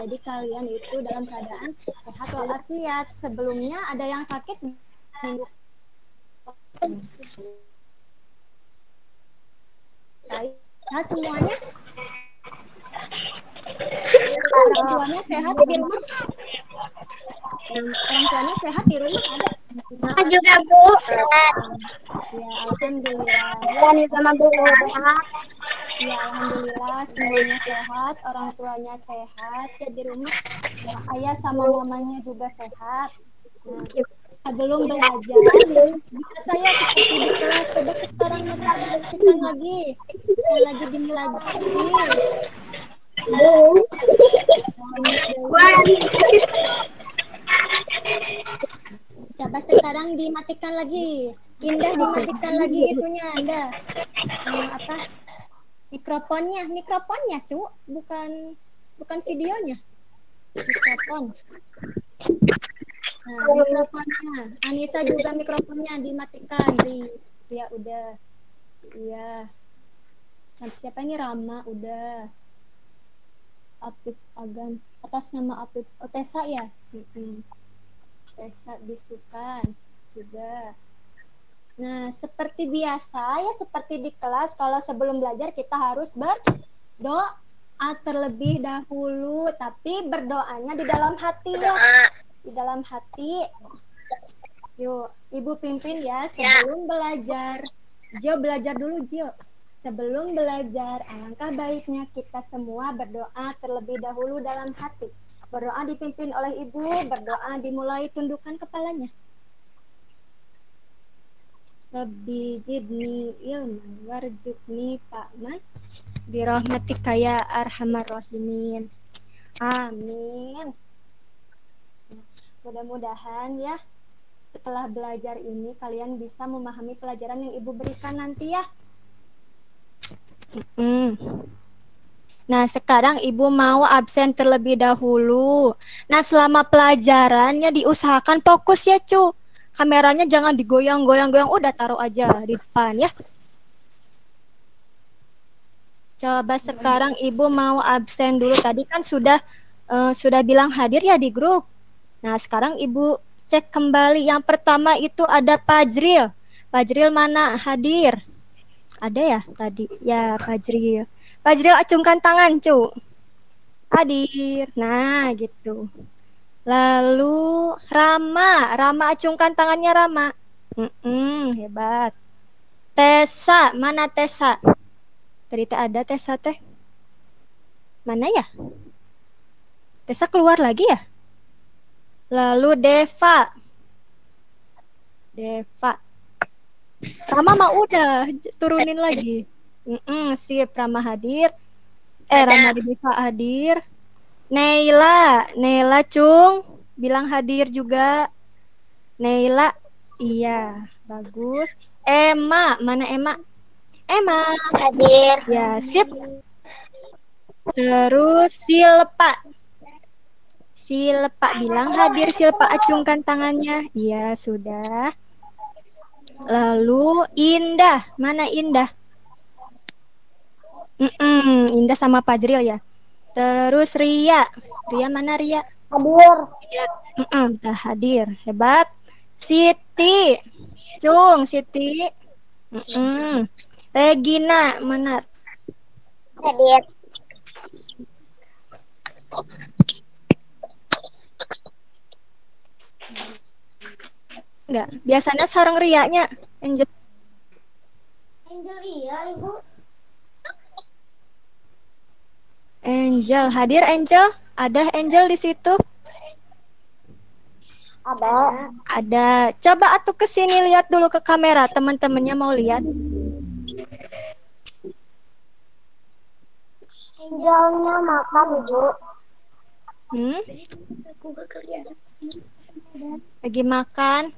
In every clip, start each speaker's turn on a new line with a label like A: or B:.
A: Jadi kalian itu dalam keadaan sehat walafiat. Sebelumnya ada yang sakit minggu sehat semuanya? Orang tuanya sehat di rumah? Orang tuanya sehat di rumah ada?
B: Juga Bu.
A: Ya, alhamdulillah ya.
B: Dani sama Bu.
A: Ya, alhamdulillah semuanya sehat, orang tuanya sehat ya di rumah. Ayah sama mamanya juga sehat. Nah, sebelum belajar, biasa saya seperti di kelas. Coba sekarang matikan lagi, yang lagi lagi. Coba sekarang dimatikan lagi. Indah dimatikan lagi itunya, Anda. Apa? Mikrofonnya, Cu. Bukan videonya. Mikrofon. Nah, mikrofonnya. Anissa juga mikrofonnya dimatikan. Ria udah. Iya. Siapa ini? Rama udah. Apip Agan. Atas nama Apip. Oh, Tessa ya? Tessa Bisukan juga. Nah, seperti biasa ya, seperti di kelas, kalau sebelum belajar kita harus berdoa terlebih dahulu, tapi berdoanya di dalam hati ya. Di dalam hati. Yuk, Ibu pimpin ya sebelum belajar. Gio belajar dulu, Gio. Sebelum belajar, alangkah baiknya kita semua berdoa terlebih dahulu dalam hati. Berdoa dipimpin oleh Ibu, berdoa dimulai tundukkan kepalanya. Rabbi jidni ilman warjukni fa'man birahmatika ya arhamar rahimin. Amin. Mudah-mudahan ya setelah belajar ini kalian bisa memahami pelajaran yang Ibu berikan nanti ya. Nah, sekarang Ibu mau absen terlebih dahulu. Nah, selama pelajarannya diusahakan fokus ya, Cu. Kameranya jangan digoyang-goyang-goyang, udah taruh aja di depan ya. Coba sekarang Ibu mau absen dulu. Tadi kan sudah bilang hadir ya di grup. Nah, sekarang Ibu cek kembali. Yang pertama itu ada Fajril. Fajril mana? Hadir. Ada ya tadi? Ya, Fajril. Fajril acungkan tangan, Cu. Hadir. Nah, gitu. Lalu Rama acungkan tangannya Rama. Hebat. Tessa, mana Tessa? Tadi ada Tessa teh. Mana ya? Tessa keluar lagi ya? Lalu Deva. Rama mah udah turunin lagi. Sip, Rama hadir. Rama Deva hadir. Neila Cung bilang hadir juga. Neila, iya, bagus. Emma, mana Emma? Emma
B: Hadir.
A: ya, sip. Terus Silpa bilang hadir. Silpa acungkan tangannya. Iya, sudah. Lalu Indah, mana Indah? Indah sama Fajril ya. Terus Ria mana Ria?
B: Hadir.
A: Ria, udah hadir, hebat. Siti, Siti. Regina, mana?
B: Hadir.
A: Enggak, biasanya sarang Rianya. Angel
B: Iya, Ibu.
A: Angel hadir. Angel, ada Angel di situ? Ada. Coba atuh ke sini lihat dulu ke kamera, teman-temannya mau lihat.
B: Angelnya makan, Ibu.
A: Lagi makan.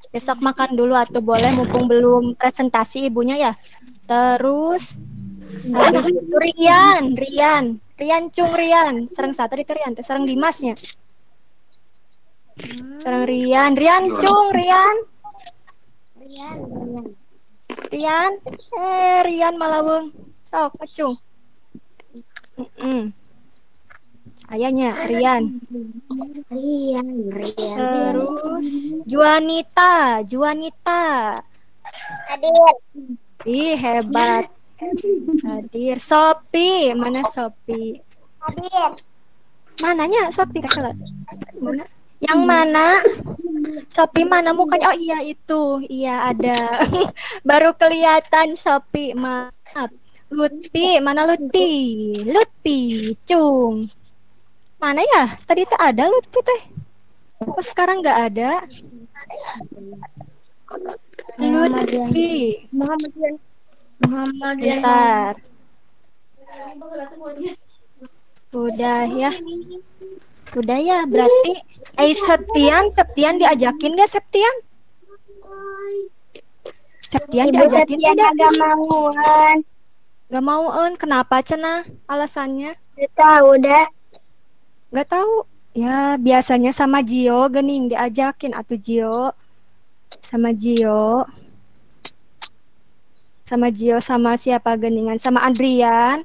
A: Besok makan dulu atau boleh mumpung belum presentasi ibunya ya. Terus habis itu Rian Cung Rian. Serang satu di Rian, serang Dimasnya. Serang Rian Cung Rian. Rian Malawung. Sok ngecung. Ayahnya Rian.
B: Rian, Rian, Rian.
A: Terus Juanita, Juanita.
B: Hadir.
A: Ih, hebat. Hadir. Sopi, mana Sopi?
B: Hadir.
A: Mananya Sopi salah. Mana? Yang mana? Sopi mana mukanya? Oh iya itu. Iya ada. Baru kelihatan Sopi. Maaf. Lutfi, mana Lutfi? Lutfi, Cung. Mana ya? Tadi tak ada Lutfi teh. Kok sekarang nggak ada? Lutfi. Bentar. Udah ya. Udah ya berarti. Septian diajakin nggak Septian? Septian diajakin tidak?
B: Agak mauan.
A: Gak mau kenapa Cena? Alasannya?
B: Gak tahu dah.
A: Gak tahu. Ya biasanya sama Gio gening diajakin atau Gio. Sama Gio. Sama Gio sama siapa geningan? Sama Adrian.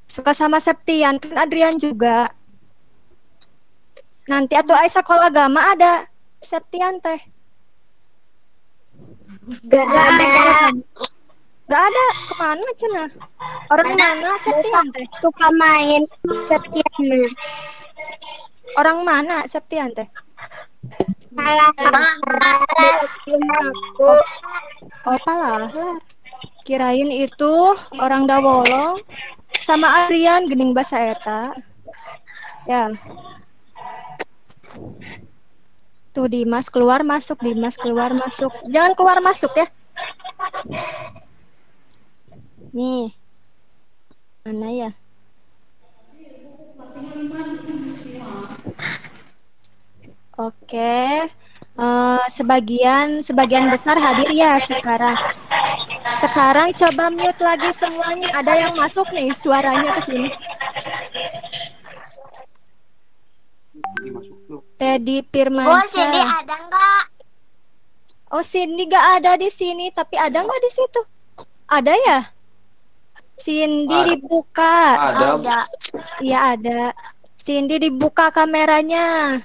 A: Suka sama Septian kan Adrian juga. Nanti atau sekolah agama ada Septian teh.
B: Gak ada.
A: Gak ada. Kemana Cena? Orang mana Septian teh?
B: Suka main Septiana.
A: Orang mana Septian teh?
B: Salah. Aku.
A: Oh palah. Kirain itu orang Dawolong sama Adrian gening basa eta. Ya. Tuh Dimas keluar masuk, Dimas keluar masuk. Jangan keluar masuk ya. Nih. Mana ya? Oke. Sebagian besar hadir ya sekarang. Sekarang coba mute lagi semuanya. Ada yang masuk nih suaranya ke sini. Teddy Firmansyah.
B: Oh, Cindy ada nggak?
A: Oh, Cindy gak ada di sini, tapi ada nggak di situ? Ada ya? Cindy dibuka.
B: Ada.
A: Iya ada. Cindy dibuka kameranya.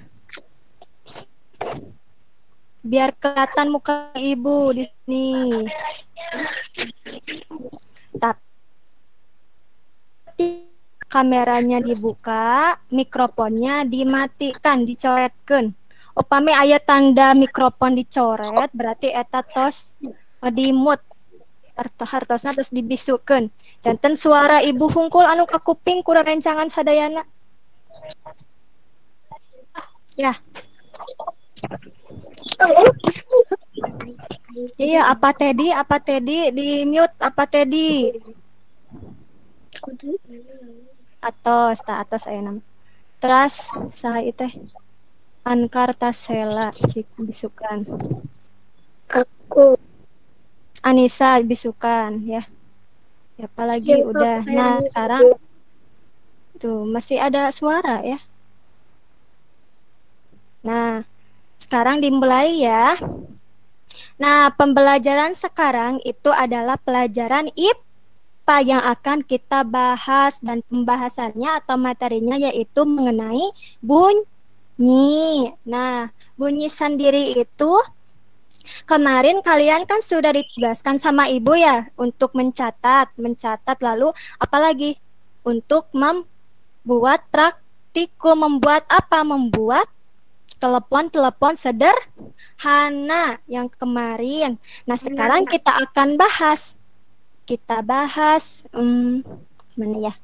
A: Biar kelihatan muka ibu di sini. Tapi kameranya dibuka, mikrofonnya dimatikan, dicoretkan. Upami aya tanda mikrofon dicoret, berarti eta tos di mute. Hartosna terus dibisukeun. Janten suara ibu hungkul anu ka kuping ku rencangan sadayana. Ya. Iya, apa Teddy di mute apa Teddy? Atos aya nama. Teras saha ieu teh? Ankartasela cik bisukan.
B: Aku.
A: Anissa bisukan ya. Apalagi udah. Nah, sekarang tuh masih ada suara ya. Nah, sekarang dimulai ya. Nah, pembelajaran sekarang itu adalah pelajaran IPA yang akan kita bahas dan pembahasannya atau materinya yaitu mengenai bunyi. Nah, bunyi sendiri itu kemarin kalian kan sudah ditugaskan sama ibu ya untuk mencatat lalu apalagi untuk membuat praktikum, membuat apa? Membuat telepon sederhana yang kemarin. Nah, sekarang kita akan bahas. Mana ya?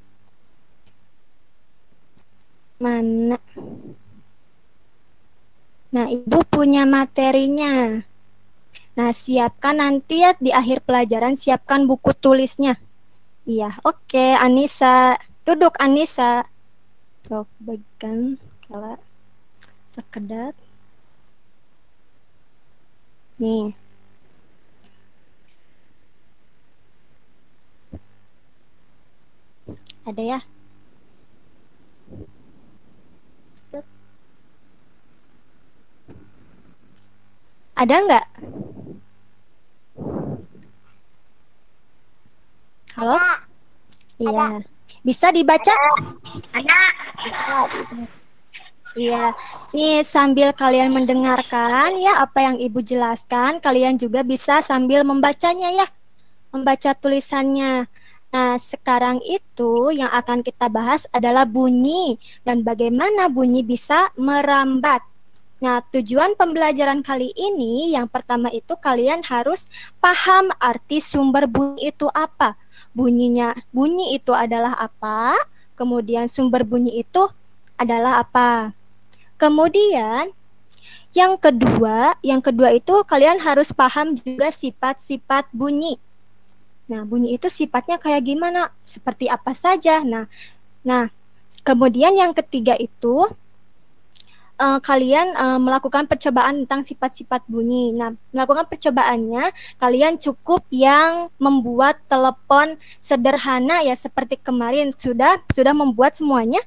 A: Mana? Nah, ibu punya materinya. Nah, siapkan nanti ya di akhir pelajaran, siapkan buku tulisnya. Iya, oke, Anissa. Duduk Anissa. Tuh, bagikan kalau sekedar. Nih. Ada ya? Set. Ada nggak? Halo? Iya. Bisa dibaca?
B: Ada.
A: Iya, nih sambil kalian mendengarkan ya apa yang Ibu jelaskan, kalian juga bisa sambil membacanya ya, membaca tulisannya. Nah, sekarang itu yang akan kita bahas adalah bunyi dan bagaimana bunyi bisa merambat. Nah, tujuan pembelajaran kali ini yang pertama itu kalian harus paham arti sumber bunyi itu apa. Bunyi itu adalah apa? Kemudian sumber bunyi itu adalah apa? Kemudian yang kedua itu kalian harus paham juga sifat-sifat bunyi. Nah, bunyi itu sifatnya kayak gimana? Seperti apa saja? Nah, kemudian yang ketiga itu kalian melakukan percobaan tentang sifat-sifat bunyi. Nah, melakukan percobaannya, kalian cukup yang membuat telepon sederhana ya seperti kemarin. Sudah membuat semuanya?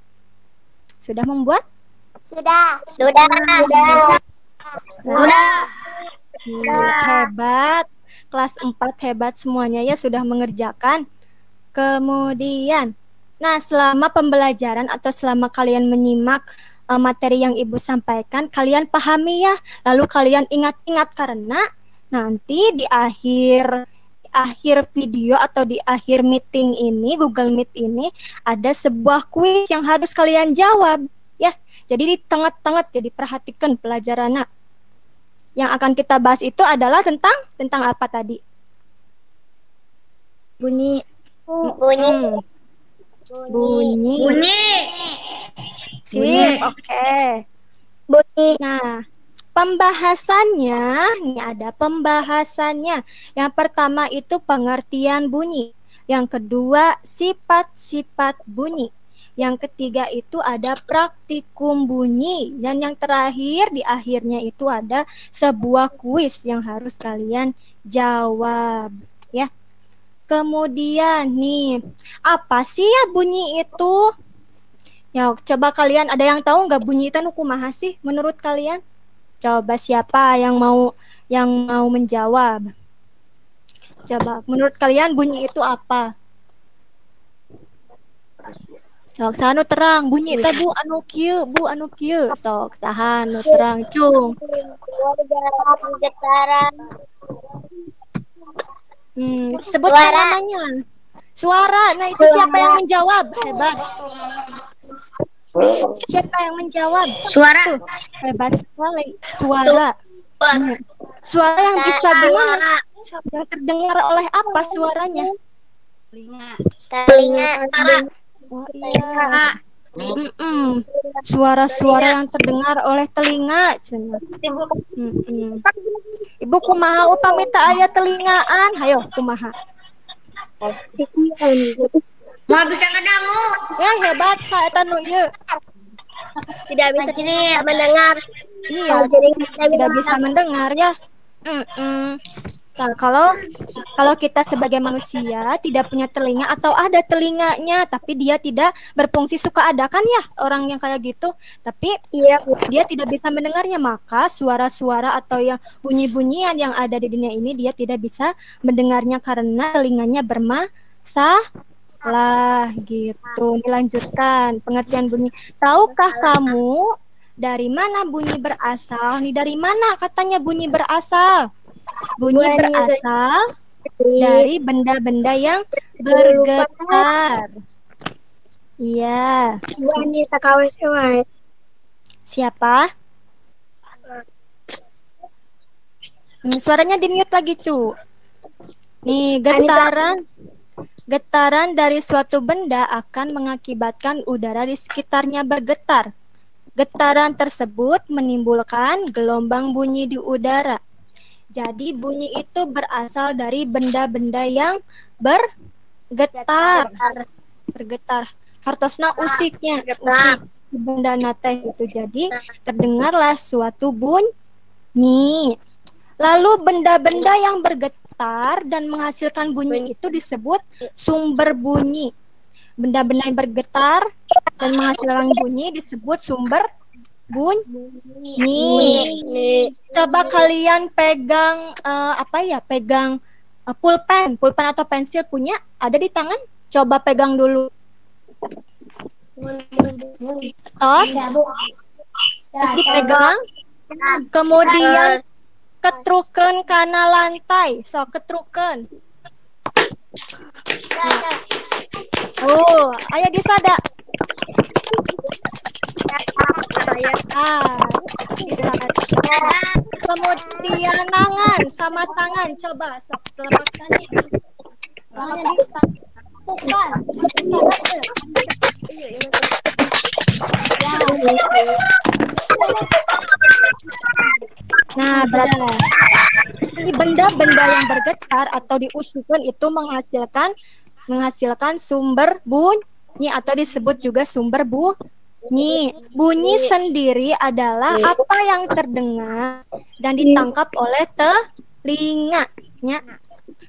A: Sudah membuat?
B: Sudah.
A: Hebat. Kelas 4 hebat semuanya ya sudah mengerjakan. Kemudian, nah selama pembelajaran atau selama kalian menyimak materi yang Ibu sampaikan, kalian pahami ya. Lalu kalian ingat-ingat karena nanti di akhir video atau di akhir meeting ini, Google Meet ini, ada sebuah kuis yang harus kalian jawab. Ya, jadi di tengah-tengah jadi perhatikan pelajarannya. Yang akan kita bahas itu adalah tentang apa tadi?
B: Bunyi.
A: Bunyi. Sip, oke.
B: Bunyi.
A: Nah, pembahasannya, ini ada pembahasannya. Yang pertama itu pengertian bunyi. Yang kedua, sifat-sifat bunyi. Yang ketiga itu ada praktikum bunyi. Dan yang terakhir di akhirnya itu ada sebuah kuis yang harus kalian jawab. Ya. Kemudian nih, apa sih ya bunyi itu? Ya, coba kalian ada yang tahu nggak bunyi itu kumaha sih menurut kalian? Coba siapa yang mau menjawab? Coba menurut kalian bunyi itu apa? Sok sanu terang bunyi teh Bu anu kieu sok saha nu terang cung. Sebutkan namanya. Suara. Nah, itu siapa yang menjawab? Hebat. Siapa yang menjawab?
B: Suara.
A: Tuh, hebat sekali. Suara. Suara yang bisa gimana? Yang terdengar oleh apa suaranya?
B: Telinga.
A: Oh iya. Suara-suara yang terdengar oleh telinga. Ibu kumaha upami teu aya telingaan? Hayo kumaha?
B: Mau bisa ngedangu.
A: Ya hebat saeta nu ieu.
B: Tidak bisa jadi mendengar.
A: Iya, tidak bisa mendengar ya. Nah, kalau kita sebagai manusia tidak punya telinga atau ada telinganya tapi dia tidak berfungsi, suka ada kan ya orang yang kayak gitu, tapi dia tidak bisa mendengarnya, maka suara-suara atau yang bunyi-bunyian yang ada di dunia ini dia tidak bisa mendengarnya karena telinganya bermasalah gitu. Dilanjutkan pengertian bunyi. Tahukah kamu dari mana bunyi berasal? Nih, dari mana katanya bunyi berasal? Bunyi berasal dari benda-benda yang bergetar. Iya. Siapa? Suaranya di-mute lagi, Cu. Nih, getaran dari suatu benda akan mengakibatkan udara di sekitarnya bergetar. Getaran tersebut menimbulkan gelombang bunyi di udara. Jadi bunyi itu berasal dari benda-benda yang bergetar. Hartosna usiknya, usik benda nate itu. Jadi terdengarlah suatu bunyi. Lalu benda-benda yang bergetar dan menghasilkan bunyi itu disebut sumber bunyi. Benda-benda yang bergetar dan menghasilkan bunyi disebut sumber bunyi. Coba kalian pegang pulpen atau pensil punya ada di tangan? Coba pegang dulu. Terus dipegang, kemudian ketruken kana lantai. So ketruken. Oh, ayo disada. Disada. Kemudian tangan sama tangan, coba sok telapak tangannya ditampukkan. Disada tuh. Nah, berarti ini benda-benda yang bergetar atau diusulkan itu menghasilkan sumber bunyi atau disebut juga sumber bunyi. Bunyi sendiri adalah apa yang terdengar dan ditangkap oleh telinga.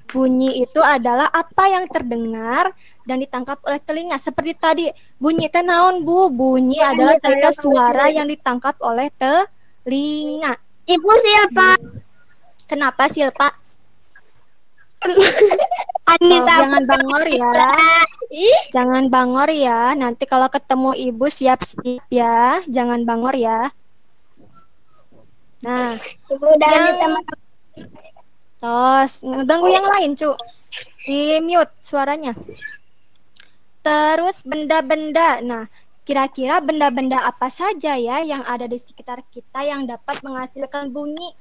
A: Bunyi itu adalah apa yang terdengar dan ditangkap oleh telinga. Seperti tadi, bunyi teh naon, Bu? Bunyi adalah cerita suara yang ditangkap oleh telinga.
B: Ibu Silpa.
A: Kenapa Silpa?
B: Anissa.
A: Jangan bangor ya. Jangan bangor ya. Nanti kalau ketemu ibu siap-siap ya. Jangan bangor ya. Nah,
B: Ibu udah
A: yang tos ngeganggu yang lain, Cu. Di mute suaranya. Terus benda-benda. Nah, kira-kira benda-benda apa saja ya yang ada di sekitar kita yang dapat menghasilkan bunyi?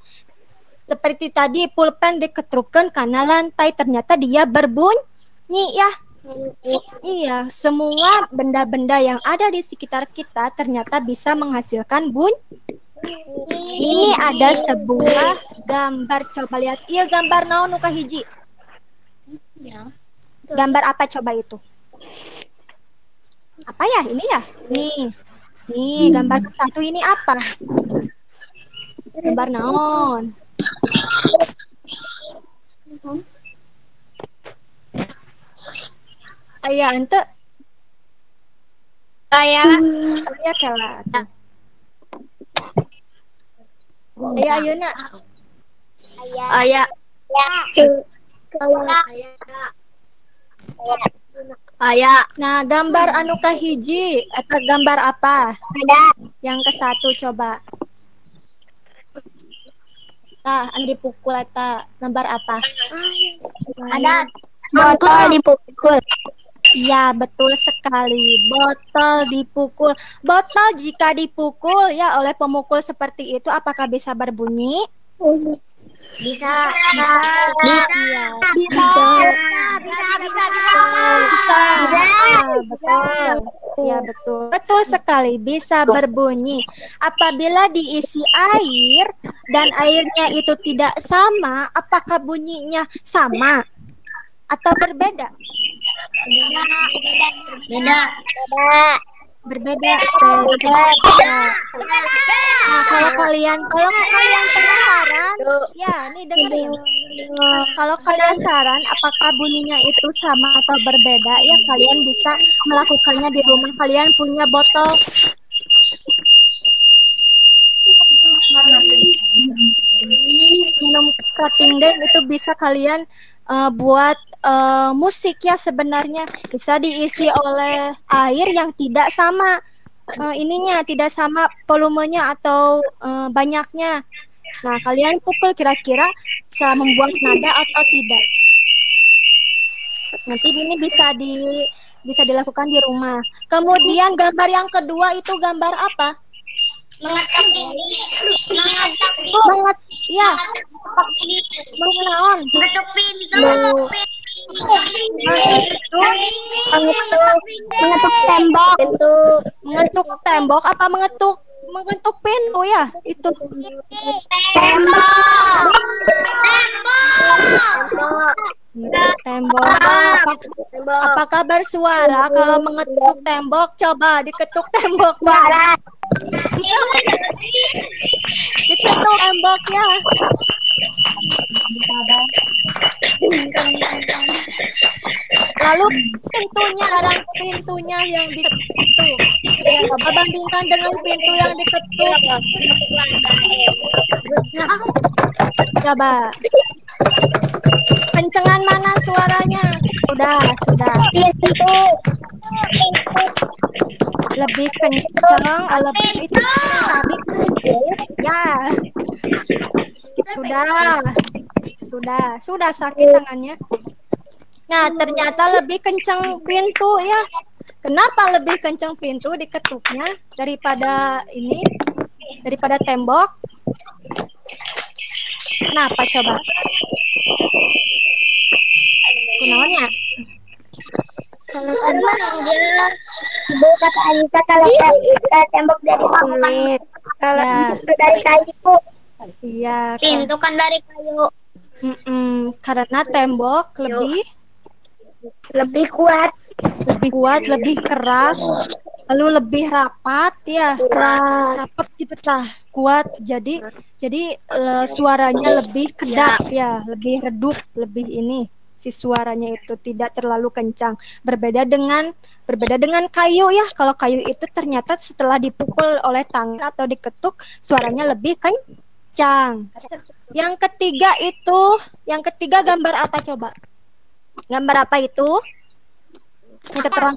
A: Seperti tadi pulpen diketrukan karena lantai, ternyata dia berbunyi ya. Iya, semua benda-benda yang ada di sekitar kita ternyata bisa menghasilkan bunyi. Ini ada sebuah gambar, coba lihat. Iya, gambar naon nu kahiji? Gambar apa coba itu? Apa ya? Ini ya? Nih, gambar satu ini apa? Gambar naon? Aya ente? Aya kala tuh. Aya ayeuna. Aya. Nah, gambar anu kahiji atau gambar apa? Yang ke satu coba. Nah, anu dipukul eta gambar apa?
B: Ada botol dipukul.
A: Ya, betul sekali. Botol dipukul. Botol jika dipukul ya oleh pemukul seperti itu, apakah bisa berbunyi?
B: Bisa.
A: Betul. Ya, betul. Betul sekali, bisa berbunyi. Apabila diisi air dan airnya itu tidak sama, apakah bunyinya sama atau berbeda? Berbeda. Nah, kalau kalian penasaran, ya, nih dengerin. Kalau penasaran apakah bunyinya itu sama atau berbeda, ya kalian bisa melakukannya di rumah. Kalian punya botol minum Krating Deng itu bisa kalian buat musik ya, sebenarnya bisa diisi oleh air yang tidak sama ininya, tidak sama volumenya atau banyaknya. Nah, kalian pukul kira-kira bisa membuat nada atau tidak. Nanti ini bisa dilakukan di rumah. Kemudian gambar yang kedua itu gambar apa? Ya. Mengenaon?
B: Mengetuk pintu. Mengetuk tembok.
A: Mengetuk tembok apa mengetuk pintu ya? Itu tembok. Apakah bersuara kalau mengetuk tembok? Coba diketuk tembok ya. Diketuk tembok ya. Lalu pintunya yang diketuk. Ya, coba bandingkan dengan pintu yang diketuk. Coba. Kencengan mana suaranya? Sudah.
B: Pintu.
A: Lebih kencang, lebih itu lebih ya. Sudah sakit tangannya. Nah, ternyata lebih kencang pintu ya. Kenapa lebih kencang pintu diketuknya daripada ini? Daripada tembok? Kenapa coba? Kunaonnya?
B: Karena dia Bu kata Anissa kalau tembok dari semen, kalau
A: Ya.
B: pintu dari kayu.
A: Iya.
B: Pintu kan dari kayu.
A: Karena tembok
B: Lebih kuat.
A: lebih keras, lalu lebih rapat ya. Rapat gitu tah, kuat. Jadi suaranya lebih kedap ya, lebih redup, lebih ini. Si suaranya itu tidak terlalu kencang. Berbeda dengan kayu ya. Kalau kayu itu ternyata setelah dipukul oleh tangan atau diketuk, suaranya lebih kencang. Yang ketiga gambar apa coba? Gambar apa itu? Yang keterangan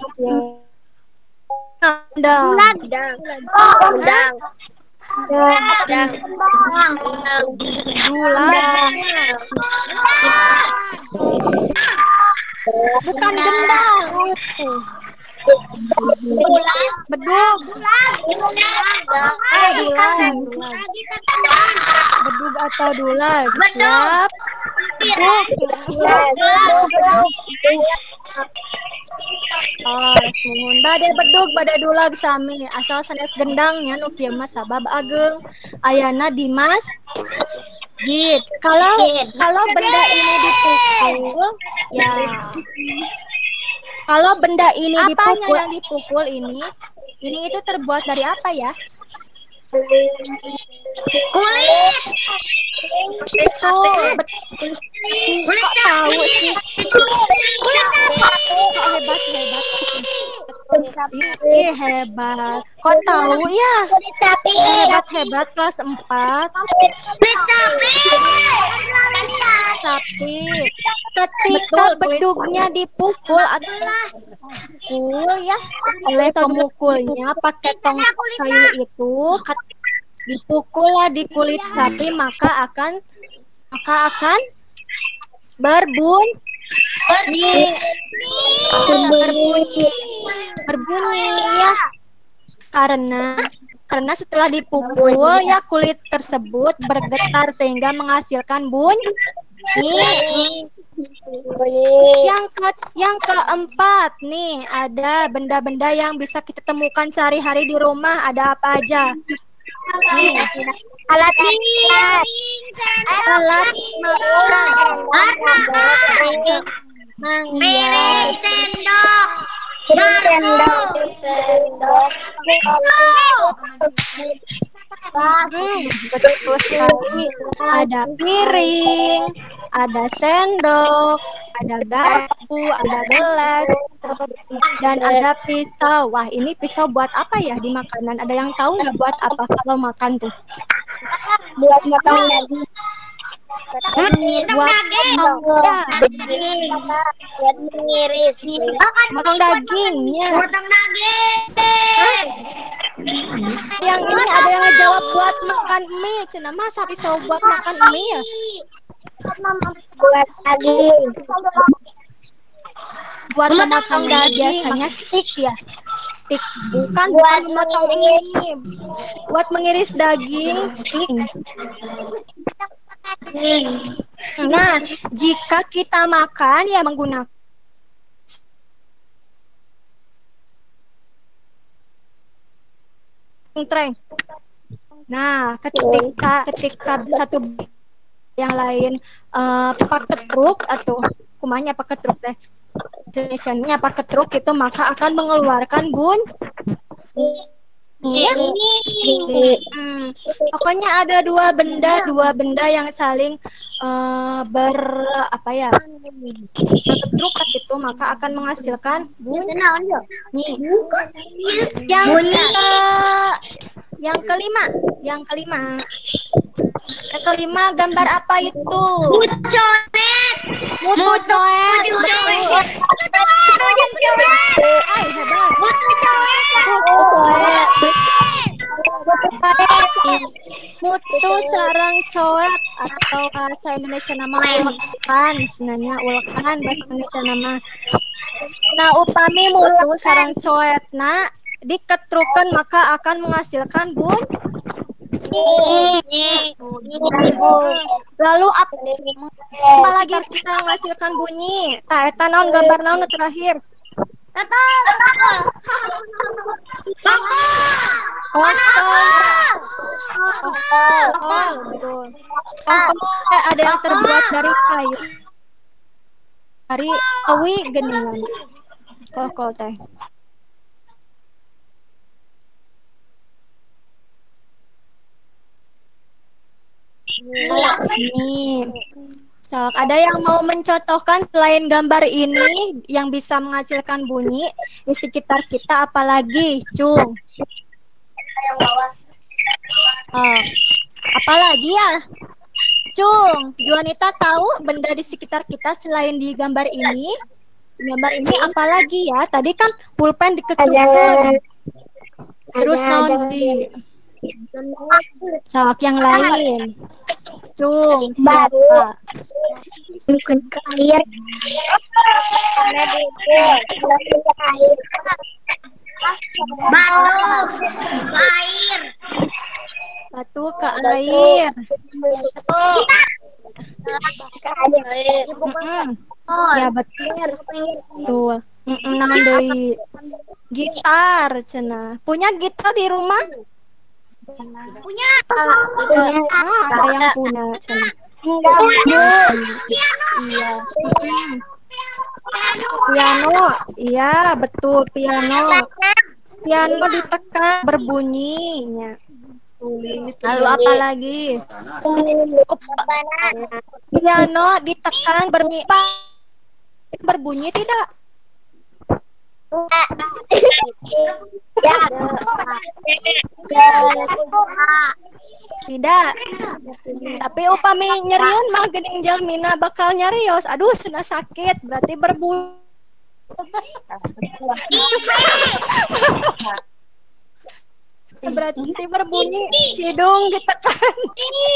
A: bukan gendang. Bedug. Bedug atau dulag. Siap. Semuhun bade bedug bade dulag sami asal sanes gendangnya nu kieu mah sabab ageng ayana Dimas Jid. Kalau benda ini dipukul ya. Kalau benda ini dipukul, yang dipukul ini itu terbuat dari apa ya?
B: Kulit.
A: Betul. Kok tahu sih? Hebat. Hebat. Kok tahu ya? Hebat kelas 4. Sapi. Ketika bedugnya dipukul ya oleh pemukulnya pakai tong kayu itu dipukul lah di kulit sapi maka akan berbunyi ya karena setelah dipukul ya kulit tersebut bergetar sehingga menghasilkan bunyi. Yang keempat nih ada benda-benda yang bisa kita temukan sehari-hari di rumah. Ada apa aja? Nih, alat makan.
B: Piring, sendok,
A: betul sekali. Ada piring, ada sendok, ada garpu, ada gelas, dan ada pisau. Wah, ini pisau buat apa ya di makanan? Ada yang tahu nggak buat apa kalau makan tuh?
B: Buat motong daging.
A: Buat
B: mengiris.
A: motong dagingnya.
B: Potong daging.
A: Yang ini ada yang ngejawab buat makan mie. Cina masa pisau buat makan mie ya?
B: Buat daging.
A: Buat memotong daging, biasanya stick ya. Stick bukan memotong mie. Buat mengiris daging, stick. Nah, jika kita makan ya menggunakan treng. Nah, ketika satu yang lain pakai truk atau kumanya pakai truk teh jenisnya pakai truk itu maka akan mengeluarkan bunyi. Pokoknya ada dua benda yang saling bertruk itu maka akan menghasilkan bunyi. Yang kelima gambar apa itu? Mutu coet, betul. Ay, hebat. Terus mutu sarang coet atau bahasa Indonesia nama ulekan, sebenarnya ulekan bahasa Indonesia nama. Nah, upami mutu sarang coet diketrukan maka akan menghasilkan bunyi. Lalu apa lagi kita menghasilkan bunyi? Eta naon gambar naon terakhir? Kongkol, betul. Kongkol ada yang terbuat dari kayu, dari kawi geningan. Kongkol teh. Nih, sok ada yang mau mencontohkan selain gambar ini yang bisa menghasilkan bunyi di sekitar kita apalagi, Cung? Oh, apalagi ya, Cung? Juanita tahu benda di sekitar kita selain di gambar ini? Gambar ini apalagi ya? Tadi kan pulpen diketukkan. Terus naon di sok yang lain. Cung, siapa?
B: Bukan ke air.
A: Batu ke air. Ya betul. Naon deui? Gitar cenah. Punya gitar di rumah?
C: Punya.
A: Ada yang punya cenah.
B: Enggak.
A: Iya. Piano. Iya, betul piano. Piano ditekan berbunyinya. Lalu apa lagi? Piano ditekan berbunyi tidak? Tidak. Tapi upami nyerian mah geuning jalmina bakal nyarios. Aduh, cenah sakit, berarti berbunyi. Berarti berbunyi, hidung ditekan.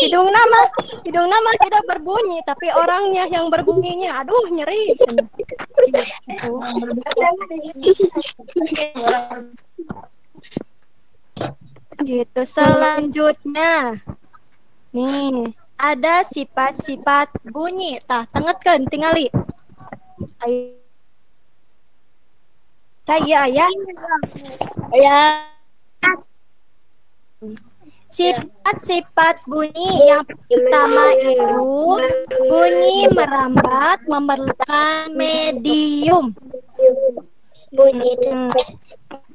A: Hidung nama tidak berbunyi, tapi orangnya yang berbunyinya. Aduh, nyeri cenah. Gitu. Selanjutnya nih ada sifat-sifat bunyi. Tah tengetkeun tingali. Saya ya. Sifat-sifat bunyi yang pertama itu bunyi merambat memerlukan medium.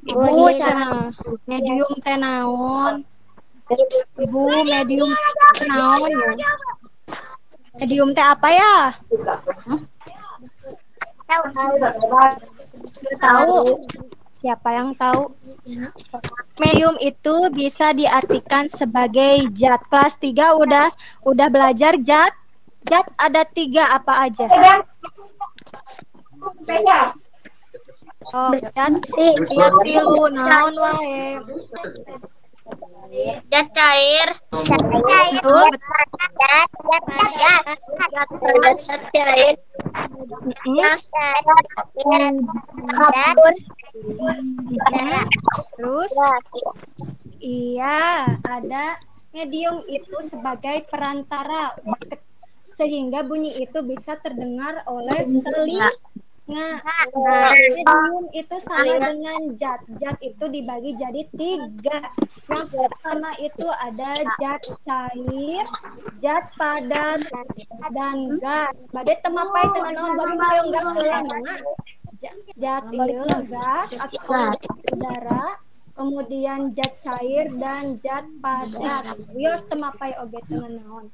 A: Ibu cenah medium teh naon? Ibu medium teh naon ya? Medium teh apa ya? Tahu? Siapa yang tahu? Medium itu bisa diartikan sebagai zat. Kelas 3 udah belajar zat. Zat ada 3 apa aja? Oh, zat tilu naon wae.
C: Zat cair.
A: Betul.
C: Zat cair.
B: Kapur.
A: Terus iya, ada medium itu sebagai perantara sehingga bunyi itu bisa terdengar oleh telinga. Medium itu sama dengan zat. Zat itu dibagi jadi 3. Yang pertama itu ada zat cair, zat padat, dan gas. Bade temapai tenanawan bagi hayong gas selama zat ieu gas atau udara, kemudian zat cair dan zat padat. Wios temapai oge tenanawan.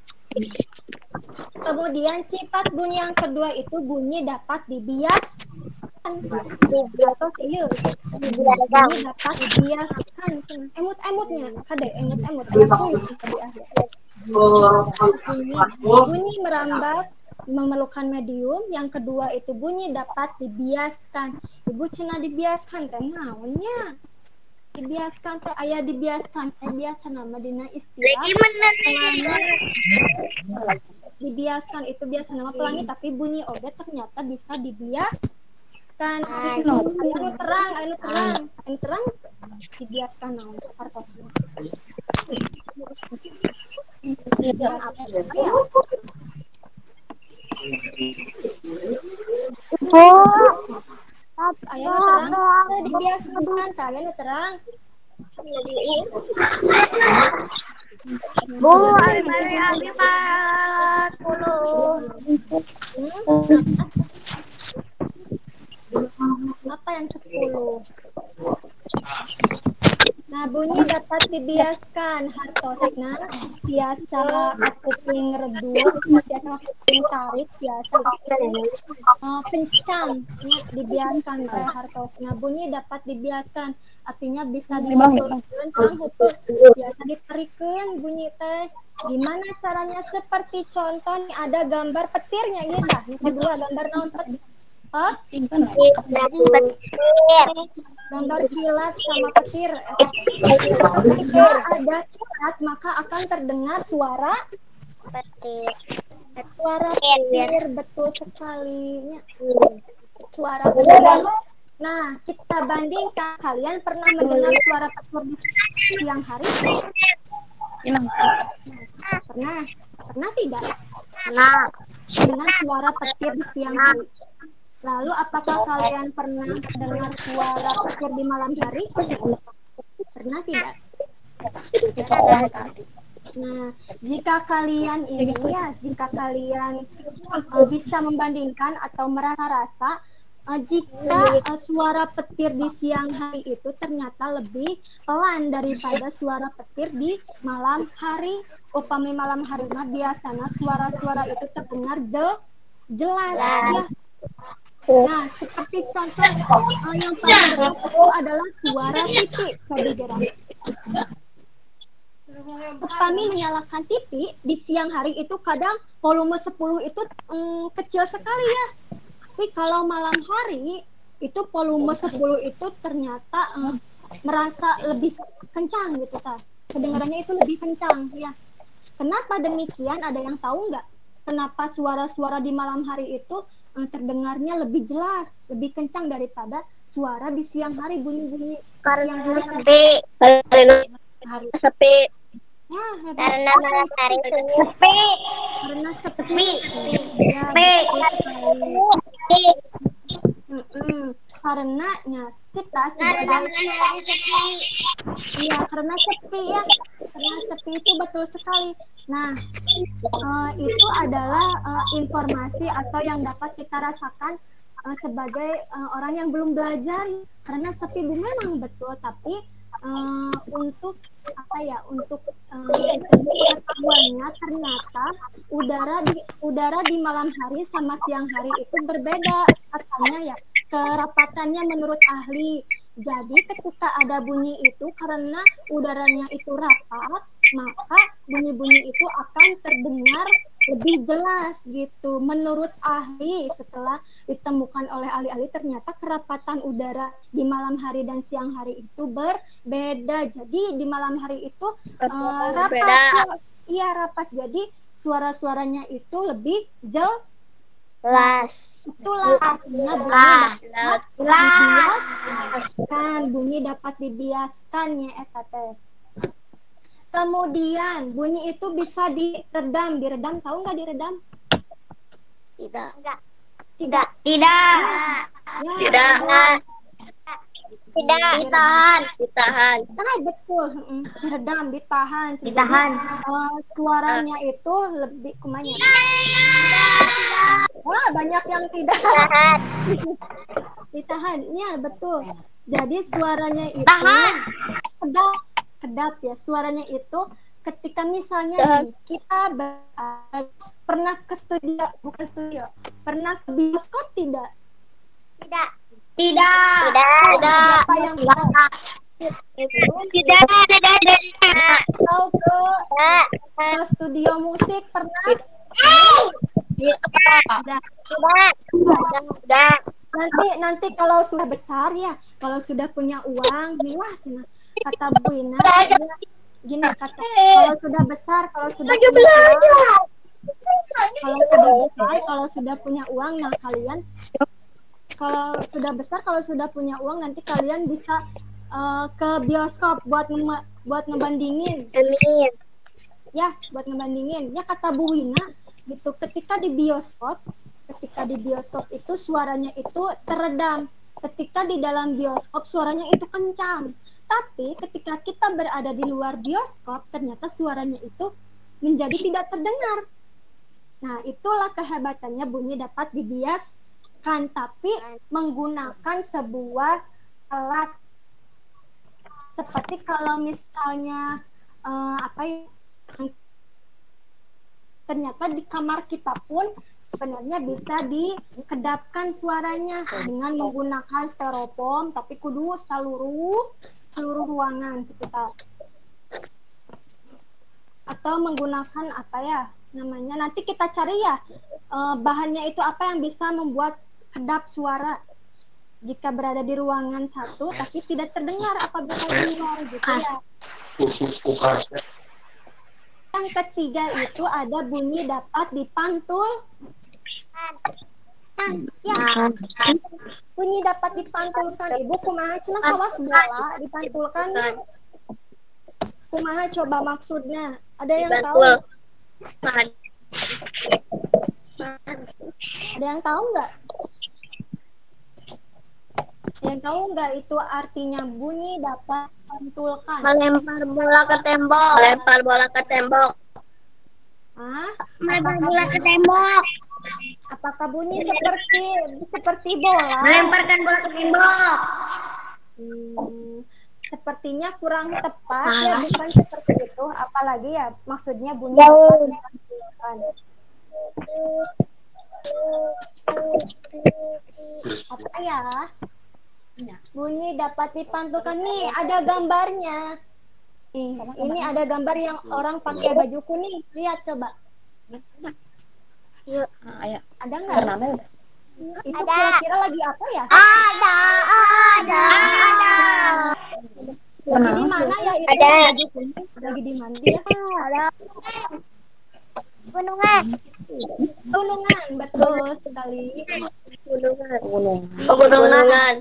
A: Kemudian sifat bunyi yang kedua itu bunyi dapat dibiaskan atau bunyi dapat dibiaskan. Emut-emutnya kade emut-emut tadi akhir. Bunyi merambat memerlukan medium. Yang kedua itu bunyi dapat dibiaskan. Ibu cina dibiaskan teh naonnya? Dibiaskan teh aya dibiaskan teh biasa nama dina istilah
C: Lagi mana?
A: pelangi. Dibiaskan itu biasa nama pelangi tapi bunyi oge ternyata bisa dibiaskan. Anu terang dibiaskan naon hartosna. Yang apa ya? Aya nu terang teh dibiaskan teh aya nu terang.
B: Bu, abi 40.
A: Apa yang 10? Nah, bunyi dapat dibiaskan hartosna biasa kuping redup, biasa kuping tarik, biasa kencang nya dibiaskan teh hartosna. Bunyi dapat dibiaskan artinya bisa dibetulkeun terang heupeul biasa ditarikeun bunyi teh. Gimana caranya? Seperti contoh nih ada gambar petirnya ieu dah. Yang kedua gambar naon petir? Gambar kilat sama petir. Ketika ada kilat maka akan terdengar suara
C: Petir.
A: petir, betul sekali. Suara petir. Nah, kita bandingkan. Kalian pernah mendengar suara petir di siang hari? Pernah? Pernah tidak?
C: Nah,
A: Dengan suara petir di siang hari. Lalu apakah kalian pernah dengar suara petir di malam hari? Pernah tidak? Nah, jika kalian bisa membandingkan atau merasa-rasa jika suara petir di siang hari itu ternyata lebih pelan daripada suara petir di malam hari. Upami malam hari mah biasanya suara-suara itu terdengar jelas ya. Nah, seperti contoh yang paling dekat itu adalah suara TV. Coba jarang. Kami menyalakan TV di siang hari itu kadang volume 10 itu kecil sekali ya. Tapi kalau malam hari itu volume 10 itu ternyata merasa lebih kencang gitu ta. Kedengarannya itu lebih kencang ya. Kenapa demikian? Ada yang tahu nggak? Kenapa suara-suara di malam hari itu terdengarnya lebih jelas, lebih kencang daripada suara di siang hari, bunyi-bunyi siang hari.
C: sepi.
A: Ya, hebat.
C: Karena malam hari itu sepi.
A: Karena sepi.
C: Sepi.
A: Karena kita sebagai iya karena sepi ya, karena sepi itu betul sekali. Nah, itu adalah informasi atau yang dapat kita rasakan sebagai orang yang belum belajar. Karena sepi memang betul, tapi untuk pengetahuannya ternyata udara di malam hari sama siang hari itu berbeda katanya ya, kerapatannya menurut ahli. Jadi ketika ada bunyi itu karena udaranya itu rapat, maka bunyi-bunyi itu akan terdengar lebih jelas gitu. Menurut ahli, setelah ditemukan oleh ahli-ahli ternyata kerapatan udara di malam hari dan siang hari itu berbeda. Jadi di malam hari itu rapat. Iya rapat. Jadi suara-suaranya itu lebih jelas. Itulah artinya bunyi dapat dibiaskan ya eta teh. Kemudian bunyi itu bisa diredam. Diredam tahu nggak diredam?
C: Tidak.
A: Tidak.
C: Tidak.
A: Ya,
C: Tidak. Tidak. Ditahan. Ditahan.
A: Nah, betul. Diredam, ditahan.
C: Ditahan.
A: Suaranya itu lebih kumanya. Wah, banyak yang tidak. Ditahan. Ya, betul. Jadi suaranya itu kedap ya. Suaranya itu ketika misalnya nih, kita pernah ke studio, bukan studio. Pernah ke bioskop tidak?
C: Tidak. Tidak. Tidak.
A: Apa yang tahu?
C: Tidak.
A: Tahu ke studio musik pernah? Udah.
C: Udah.
A: Nanti kalau sudah besar ya, kalau sudah punya uang, nih wah cina kata Bu Ina, gini kata, kalau sudah besar, kalau sudah punya uang, kalau sudah punya uang, nah kalian kalau sudah besar, kalau sudah punya uang, nanti kalian bisa ke bioskop buat ngebandingin.
B: Amin.
A: Ya, buat ngebandingin. Ya kata Bu Wina, gitu. Ketika di bioskop itu suaranya itu teredam. Ketika di dalam bioskop suaranya itu kencang. Tapi ketika kita berada di luar bioskop, ternyata suaranya itu menjadi tidak terdengar. Nah, itulah kehebatannya bunyi dapat dibiaskan, tapi menggunakan sebuah alat. Seperti kalau misalnya ternyata di kamar kita pun sebenarnya bisa dikedapkan suaranya dengan menggunakan styrofoam, tapi kudu seluruh ruangan gitu tak. Atau menggunakan apa ya namanya, nanti kita cari ya bahannya itu apa yang bisa membuat kedap suara jika berada di ruangan satu tapi tidak terdengar apabila di luar gitu ya. Yang ketiga itu ada bunyi dapat dipantulkan. Ya, bunyi dapat dipantulkan. Ibu kumaha cenah kawas bola dipantulkan. Kumaha coba maksudnya? Ada yang tahu? Ada yang tahu nggak? Yang tahu nggak itu artinya bunyi dapat pantulkan?
C: Melempar bola ke tembok. Melempar bola ke tembok.
A: Hah?
C: Melempar bola ke tembok.
A: Apakah bunyi seperti bola?
C: Melemparkan bola ke tembok.
A: Sepertinya kurang tepat ya, bukan seperti itu. Apalagi ya maksudnya bunyi dapat dipantulkan. Apa ya? Bunyi dapat dipantulkan nih, ada gambarnya. Ini ada gambar yang orang pakai baju kuning. Lihat coba.
C: Yuk,
A: ada nggak? Itu kira-kira lagi apa ya?
C: Ada.
A: Lagi di mana ya itu yang baju kuning? Lagi di mana dia?
C: Ada. Gunungan.
A: Gunungan, betul sekali.
C: Pegunungan.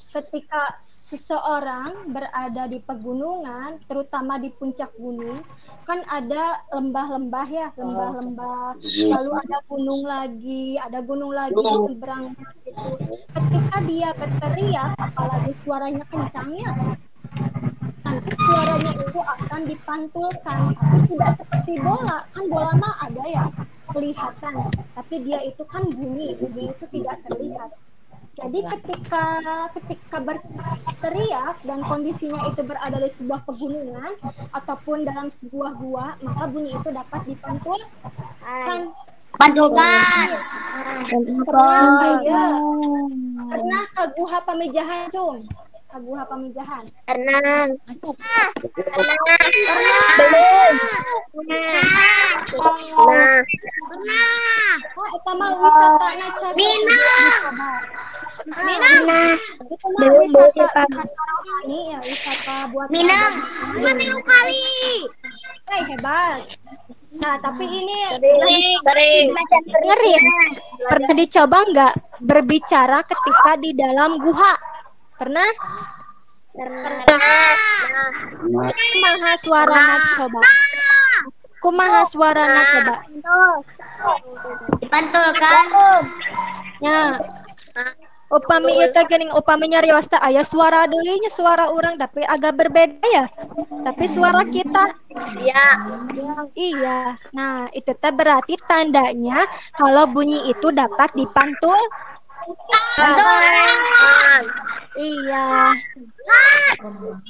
A: Ketika seseorang berada di pegunungan, terutama di puncak gunung, kan ada lembah-lembah ya, lembah-lembah, lalu ada gunung lagi di seberangnya gitu. Ketika dia berteriak, apalagi suaranya kencang ya, nanti suaranya itu akan dipantulkan, tapi tidak seperti bola. Kan bola mah ada ya kelihatan, tapi dia itu kan bunyi itu tidak terlihat. Jadi ketika berteriak dan kondisinya itu berada di sebuah pegunungan ataupun dalam sebuah gua, maka bunyi itu dapat dipantulkan. Pernah ke Guha Pamijahan, Cung? Ke Guha Pamijahan?
C: Pernah.
A: Oh, itu mah wisata itu mah wisata rohani ya, wisata buat
C: Minang.
A: kali. Hebat. Nah, tapi ini dengerin. Pernah dicoba nggak berbicara ketika di dalam guha? Pernah? Kumaha suarana coba?
C: Dipantulkan.
A: Ya. Upami itu geuning upami nyarios teh aya suara deui nya suara orang tapi agak berbeda ya. Tapi suara kita iya. Nah, itu teh berarti tandanya kalau bunyi itu dapat dipantulkan. Iya.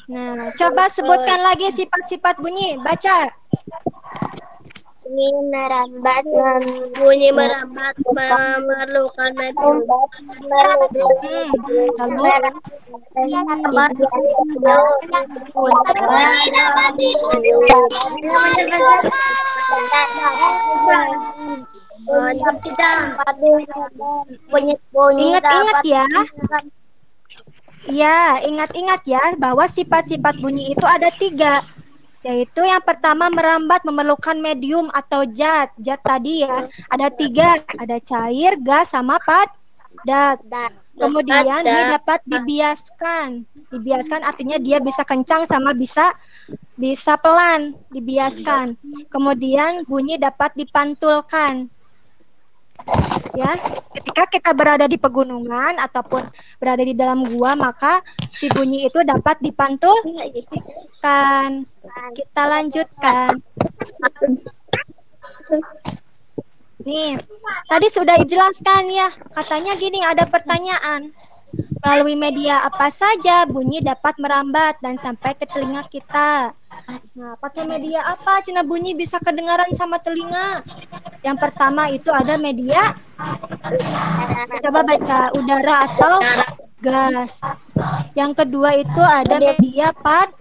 A: Nah, coba sebutkan lagi sifat-sifat bunyi. Baca.
B: Ingin merambat
C: Bunyi merambat memerlukan medium.
A: Lalu ingat-ingat ya. Ya, ingat-ingat ya bahwa sifat-sifat bunyi itu ada 3. Yaitu yang pertama merambat memerlukan medium atau zat. Zat tadi ya, ada 3. Ada cair, gas, sama padat. Kemudian dia dapat dibiaskan. Dibiaskan artinya dia bisa kencang sama bisa pelan, dibiaskan. Kemudian bunyi dapat dipantulkan. Ya, ketika kita berada di pegunungan ataupun berada di dalam gua, maka si bunyi itu dapat dipantulkan. Kita lanjutkan. Nih, tadi sudah dijelaskan ya. Katanya gini, ada pertanyaan. Melalui media apa saja bunyi dapat merambat dan sampai ke telinga kita? Nah, pakai media apa cina bunyi bisa kedengaran sama telinga? Yang pertama itu ada media, coba baca, udara atau gas. Yang kedua itu ada media padat.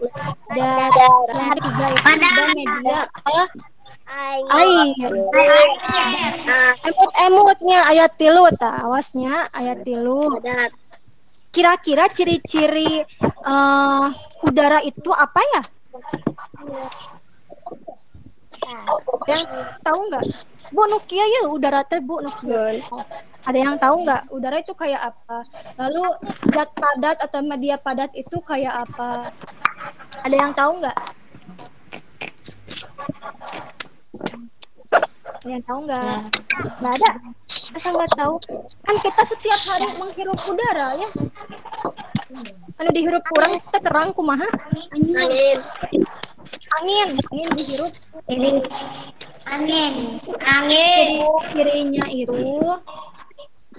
A: Yang ketiga itu ada media air. Emut-emutnya ayat tilu, awasnya ayat tilu. Kira-kira ciri-ciri udara itu apa ya? Yang tahu nggak? Bu Nukia ya udara teh Bu Nukia. Ada yang tahu nggak udara itu kayak apa? Lalu zat padat atau media padat itu kayak apa? Ada yang tahu nggak? Ada yang tahu nggak? Nggak ada. Asal nggak tahu. Kan kita setiap hari menghirup udara ya. Anu dihirup kurang kita terang kumaha? Angin dihirup.
B: Angin.
A: Ciri-cirinya itu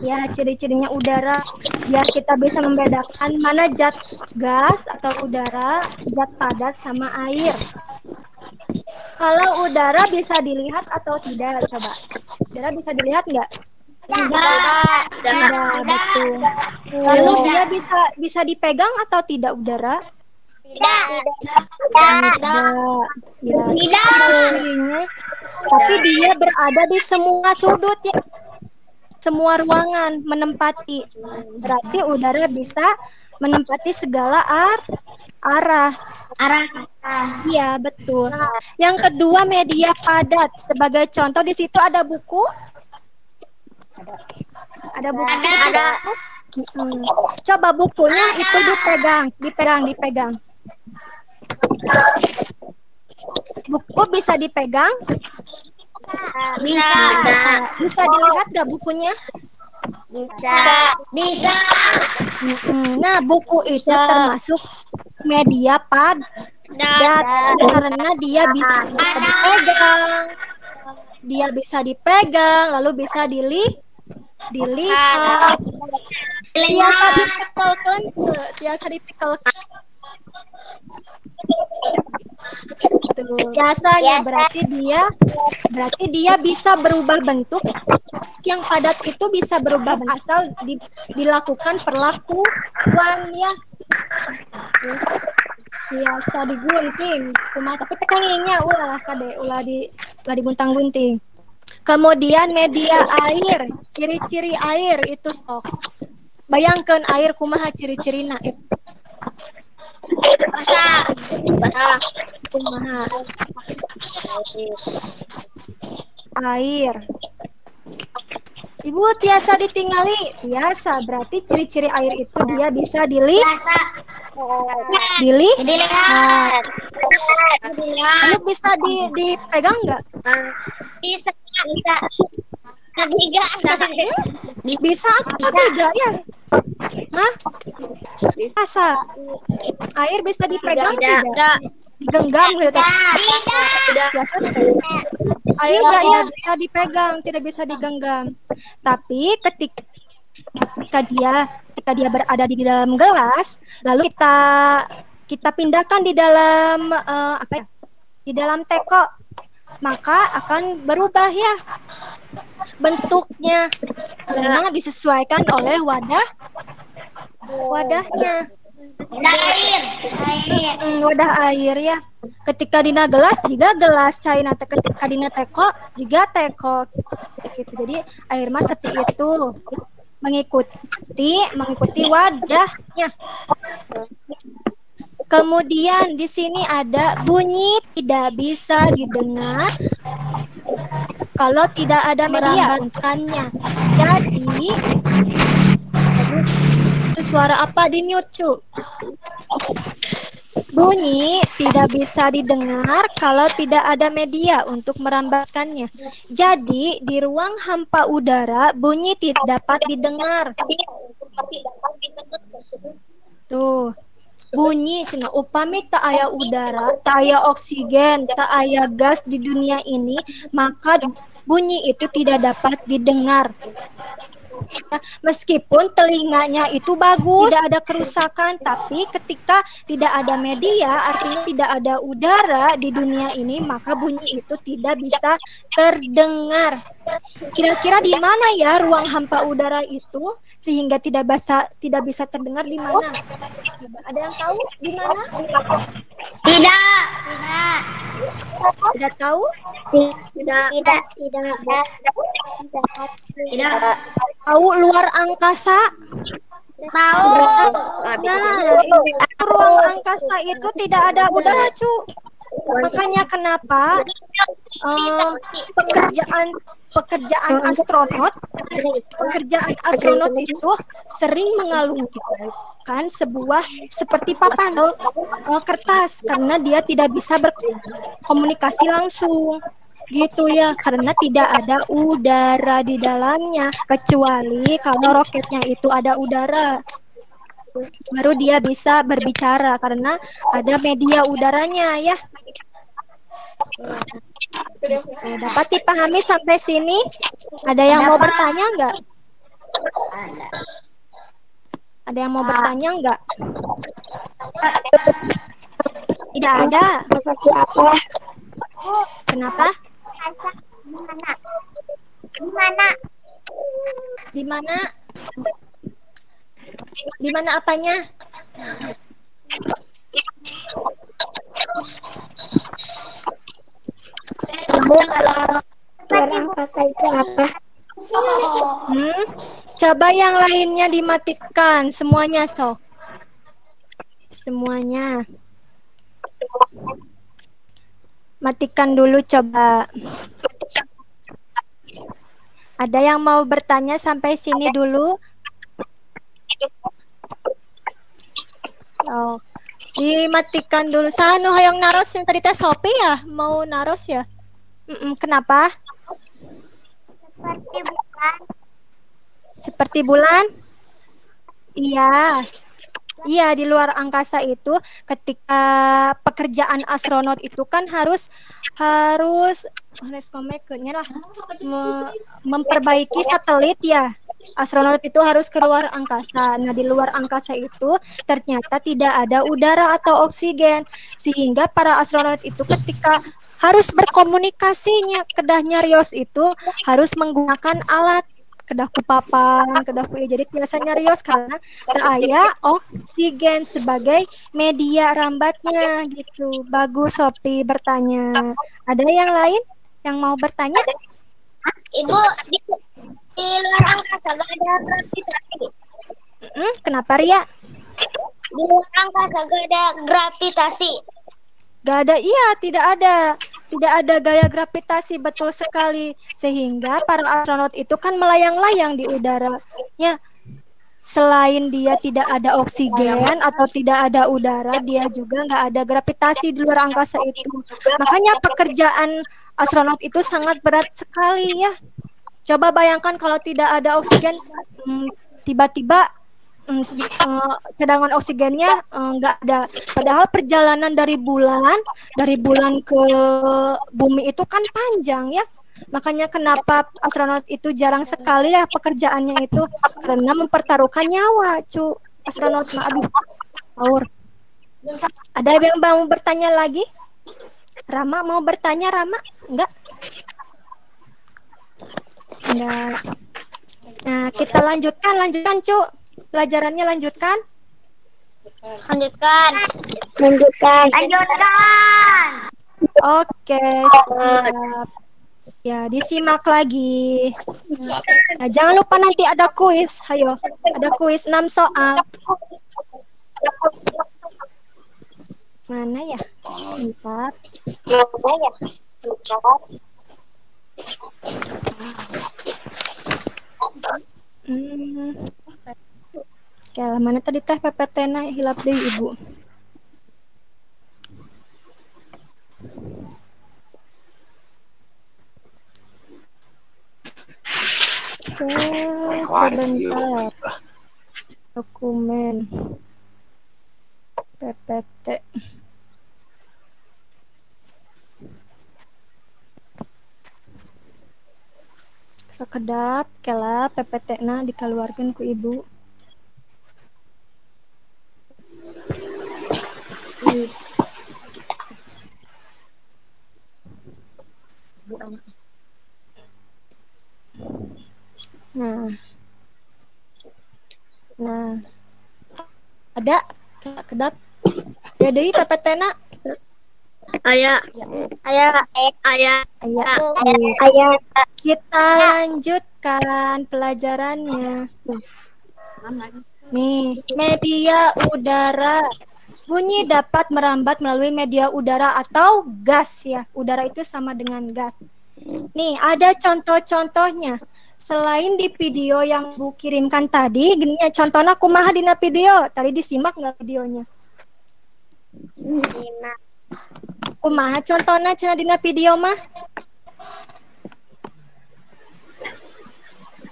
A: ya, ciri-cirinya udara biar kita bisa membedakan mana zat gas atau udara, zat padat sama air. Kalau udara bisa dilihat atau tidak? Coba. Udara bisa dilihat nggak? Tidak, betul. Lalu dia bisa dipegang atau tidak udara?
B: Tidak.
A: Ya, ciri-cirinya. Tapi dia berada di semua sudut ya. Semua ruangan menempati. Berarti udara bisa menempati segala arah. Iya, betul. Yang kedua media padat. Sebagai contoh di situ ada buku. Ada buku.
B: Ada.
A: Coba bukunya itu dipegang. Buku bisa dipegang?
B: Bisa.
A: Bisa dilihat nggak bukunya?
B: Bisa.
A: Nah, buku itu termasuk media padat karena dia bisa dipegang. Dia bisa dipegang, lalu bisa dilihat. Tiasa ditekelkan. Biasanya berarti dia bisa berubah bentuk. Yang padat itu bisa berubah bentuk asal dilakukan perlakuan ya. Biasa digunting, tapi tekanginnya ulah digunting-gunting. Kemudian media air, ciri-ciri air itu sok. Bayangkan air kumaha ciri-cirina. Kumaha. Air. Ibu tiasa ditinggali, biasa berarti ciri-ciri air itu dia bisa dilihat. Lalu bisa dipegang nggak?
B: Bisa.
A: Bisa atau tidak ya? Hah? Bisa. Air bisa dipegang tidak? Digenggam gitu. Biasa air nggak ya bisa dipegang, tidak bisa digenggam. Tapi ketika dia berada di dalam gelas, lalu kita pindahkan di dalam Di dalam teko.
D: maka akan berubah ya bentuknya karena disesuaikan oleh wadahnya. Wadah air ya. Ketika dina gelas jika gelas cairna, ketika dina teko jika teko gitu. Jadi air mah seperti itu mengikuti wadahnya. Kemudian di sini ada bunyi tidak bisa didengar kalau tidak ada media untannya. Jadi itu suara apa di mute, cu? Bunyi tidak bisa didengar kalau tidak ada media untuk merambatkannya. Jadi di ruang hampa udara bunyi tidak dapat didengar. Tuh. Bunyi cenah upami tak aya udara, tak aya oksigen, tak aya gas di dunia ini, maka bunyi itu tidak dapat didengar. Meskipun telinganya itu bagus, tidak ada kerusakan, tapi ketika tidak ada media, artinya tidak ada udara di dunia ini, maka bunyi itu tidak bisa terdengar. Kira-kira di mana ya ruang hampa udara itu sehingga tidak bisa terdengar di mana? Coba, ada yang tahu di mana? Tidak tahu?
C: Tidak.
D: Tahu luar angkasa?
C: Tahu.
D: Nah, itu ruang angkasa itu tidak ada udara, cu. Makanya kenapa pekerjaan astronot itu sering mengalungkan sebuah seperti papan kertas karena dia tidak bisa berkomunikasi langsung gitu ya, karena tidak ada udara di dalamnya, kecuali kalau roketnya itu ada udara baru dia bisa berbicara karena ada media udaranya ya. Dapat dipahami sampai sini? Ada yang mau bertanya nggak? Ada yang mau bertanya nggak? Tidak ada. Kenapa? Di mana? Di mana apanya?
B: Ibu, kalau luar angkasa itu apa?
D: Coba yang lainnya dimatikan semuanya, so. Semuanya. Matikan dulu coba. Ada yang mau bertanya sampai sini dulu? Oh, dimatikan dulu. Sanu hayang naros yang tadi teh Sopi ya? Mau naros ya? Kenapa?
B: Seperti bulan.
D: Seperti bulan? Iya. Iya, di luar angkasa itu ketika pekerjaan astronot itu kan harus memperbaiki satelit ya. Astronot itu harus keluar angkasa. Nah, di luar angkasa itu ternyata tidak ada udara atau oksigen sehingga para astronot itu ketika harus berkomunikasinya kedah nyarios itu harus menggunakan alat kedah kupapan, kedah ku jadi biasa nyarios karena teu aya oksigen sebagai media rambatnya gitu. Bagus Sopi bertanya. Ada yang lain yang mau bertanya?
C: Ibu, di luar angkasa gak ada gravitasi.
D: Kenapa Ria?
C: Di luar angkasa gak ada gravitasi.
D: Gak ada, iya tidak ada gaya gravitasi, betul sekali, sehingga para astronot itu kan melayang-layang di udara ya. Selain dia tidak ada oksigen atau tidak ada udara, dia juga nggak ada gravitasi di luar angkasa itu. Makanya pekerjaan astronot itu sangat berat sekali ya. Coba bayangkan kalau tidak ada oksigen, tiba-tiba cadangan oksigennya nggak ada. Padahal perjalanan dari bulan ke bumi itu kan panjang ya. Makanya kenapa astronot itu jarang sekali ya pekerjaannya itu, karena mempertaruhkan nyawa, cu. Astronot mah aduh, power. Ada yang mau bertanya lagi? Rama mau bertanya, Rama? Enggak? Enggak. Nah, kita lanjutkan, Cuk. Pelajarannya lanjutkan.
C: Lanjutkan.
B: Lanjutkan.
D: Oke, siap. Ya, disimak lagi. Nah, jangan lupa nanti ada kuis. Hayo, ada kuis 6 soal. Mana ya? Bentar. Oke, mana tadi teh PPT-na hilap deh Ibu. Oke, sebentar. Dokumen PPT. Sakedap kela PPT-na dikeluarkan ku Ibu. Nah, ada kedap. Ya deui PPT-na.
C: Aya.
D: Aya. Kita lanjutkan pelajarannya. Nih, media udara. Bunyi dapat merambat melalui media udara atau gas ya. Udara itu sama dengan gas. Nih, ada contoh-contohnya. Selain di video yang Bu kirimkan tadi, gini ya contohnya kumaha dina video. Tadi disimak nggak videonya?
C: Simak.
D: Kumaha contohnya cenah dina video mah?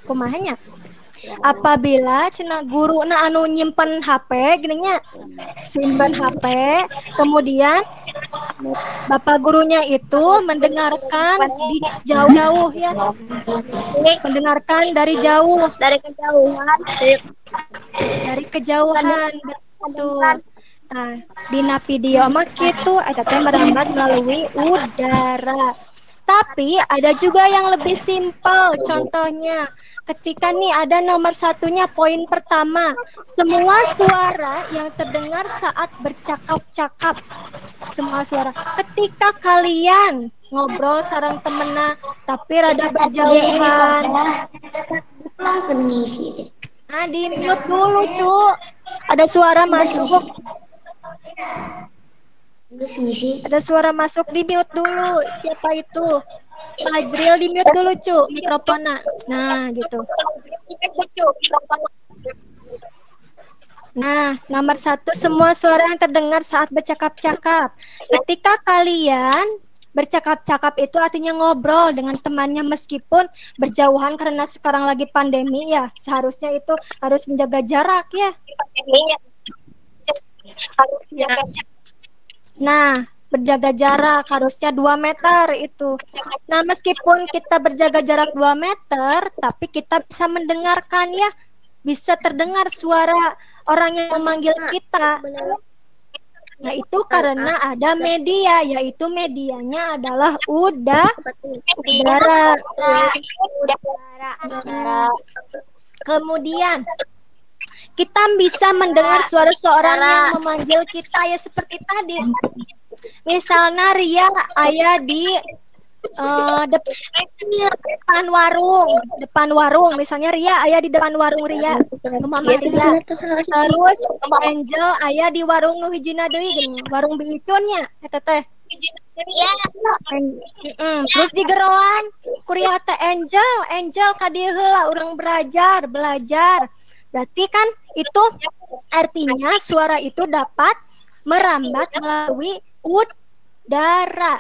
D: Kumahanya? Apabila cenah guru na anu nyimpen HP gini nya, simpen HP, kemudian bapak gurunya itu mendengarkan di jauh-jauh ya, mendengarkan dari jauh, dari kejauhan, betul. Nah, dina video mah kitu eta teh merambat melalui udara. Tapi ada juga yang lebih simpel. Contohnya, ketika nih ada nomor satunya poin pertama, semua suara yang terdengar saat bercakap-cakap, semua suara. Ketika kalian ngobrol sareng temena, tapi rada berjauhan, nah di mute dulu cu, ada suara masuk. Ada suara masuk, di mute dulu. Siapa itu? Fajril, di mute dulu cu mikrofonnya. Nah gitu. Nah, nomor satu, semua suara yang terdengar saat bercakap-cakap. Ketika kalian bercakap-cakap itu artinya ngobrol dengan temannya meskipun berjauhan karena sekarang lagi pandemi ya. Seharusnya itu harus menjaga jarak ya. Nah, berjaga jarak harusnya 2 meter itu. Nah, meskipun kita berjaga jarak 2 meter, tapi kita bisa mendengarkan ya. Bisa terdengar suara orang yang memanggil kita. Nah, itu karena ada media, yaitu medianya adalah udara. Kemudian kita bisa mendengar suara seorang yang memanggil kita ya seperti tadi. Misalnya Ria aya di depan warung. Misalnya Ria aya di depan warung Ria. Mama Ria. Terus Angel aya di warung nu hijina deui gini, warung biicun nya eta teh. Terus di geroan kuliah teh Angel ka dieu heula urang belajar. Berarti kan itu artinya suara itu dapat merambat melalui udara.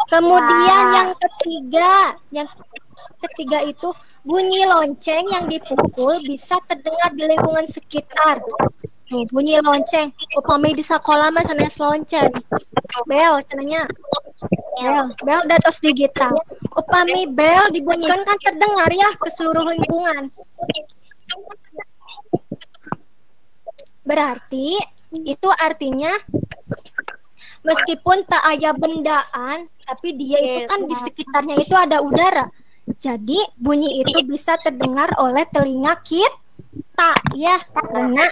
D: Kemudian yang ketiga itu bunyi lonceng yang dipukul bisa terdengar di lingkungan sekitar. Tuh, bunyi lonceng. Upami di sekolah mah sanes lonceng. Bel cenanya. Bel datos digital. Upami bel dibunyikan kan terdengar ya ke seluruh lingkungan. Berarti itu artinya meskipun tak ada bendaan, tapi dia itu kan di sekitarnya itu ada udara. Jadi bunyi itu bisa terdengar oleh telinga kita ya, karena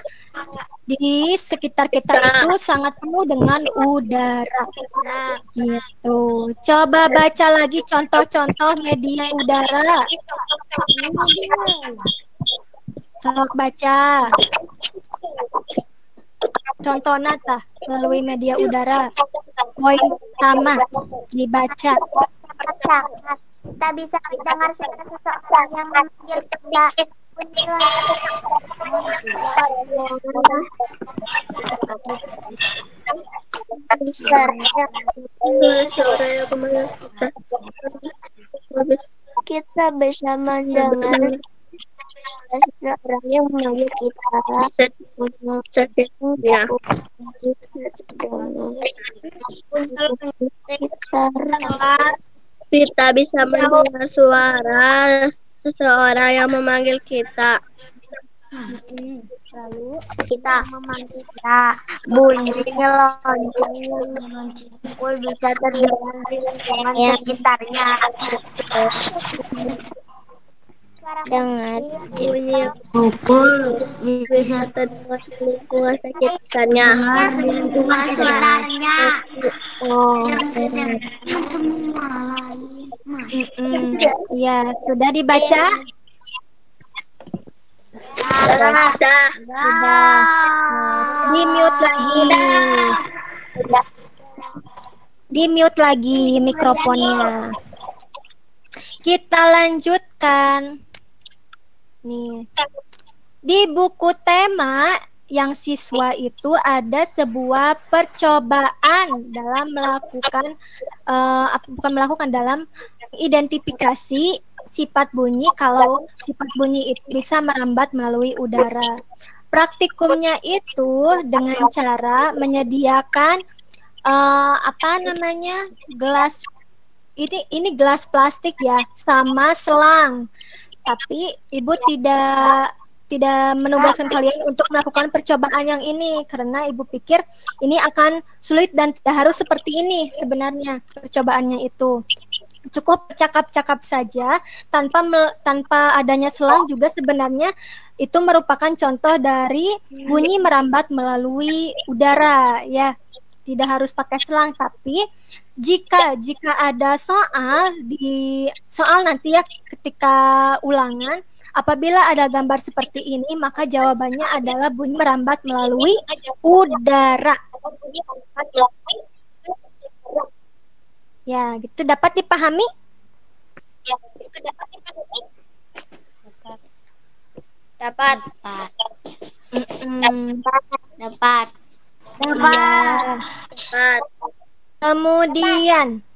D: di sekitar kita itu sangat penuh dengan udara. Gitu. Coba baca lagi contoh-contoh media udara. Sok baca. Contoh nata melalui media udara. Poin pertama dibaca.
B: Kita bisa mendengar suara seseorang yang memanggil kita. Kita bisa mendengar seseorang yang memanggil kita.
C: Kita bisa mendengar suara seseorang yang memanggil kita.
A: Lalu
B: Kita memanggil kita. Bunyinya lonceng bisa terdengar di lingkungan sekitarnya. Dengar
C: Bunyi pukul bisa terdengar di lingkungan sekitarnya.
B: suaranya.
D: Ya, sudah dibaca?
C: Dah.
D: Sudah. Di mute lagi. Di mute lagi mikrofonnya. Kita lanjutkan. Nih. Di buku tema yang siswa itu ada sebuah percobaan dalam melakukan dalam identifikasi sifat bunyi kalau sifat bunyi itu bisa merambat melalui udara. Praktikumnya itu dengan cara menyediakan gelas ini gelas plastik ya sama selang. Tapi ibu tidak menugaskan kalian untuk melakukan percobaan yang ini karena ibu pikir ini akan sulit dan tidak harus seperti ini sebenarnya percobaannya itu. Cukup cakap-cakap saja tanpa adanya selang juga sebenarnya itu merupakan contoh dari bunyi merambat melalui udara ya. Tidak harus pakai selang, tapi jika ada soal nanti ya ketika ulangan apabila ada gambar seperti ini maka jawabannya adalah bunyi merambat melalui udara. Ya, gitu dapat dipahami?
C: Dapat.
B: Dapat.
D: Ya. Kemudian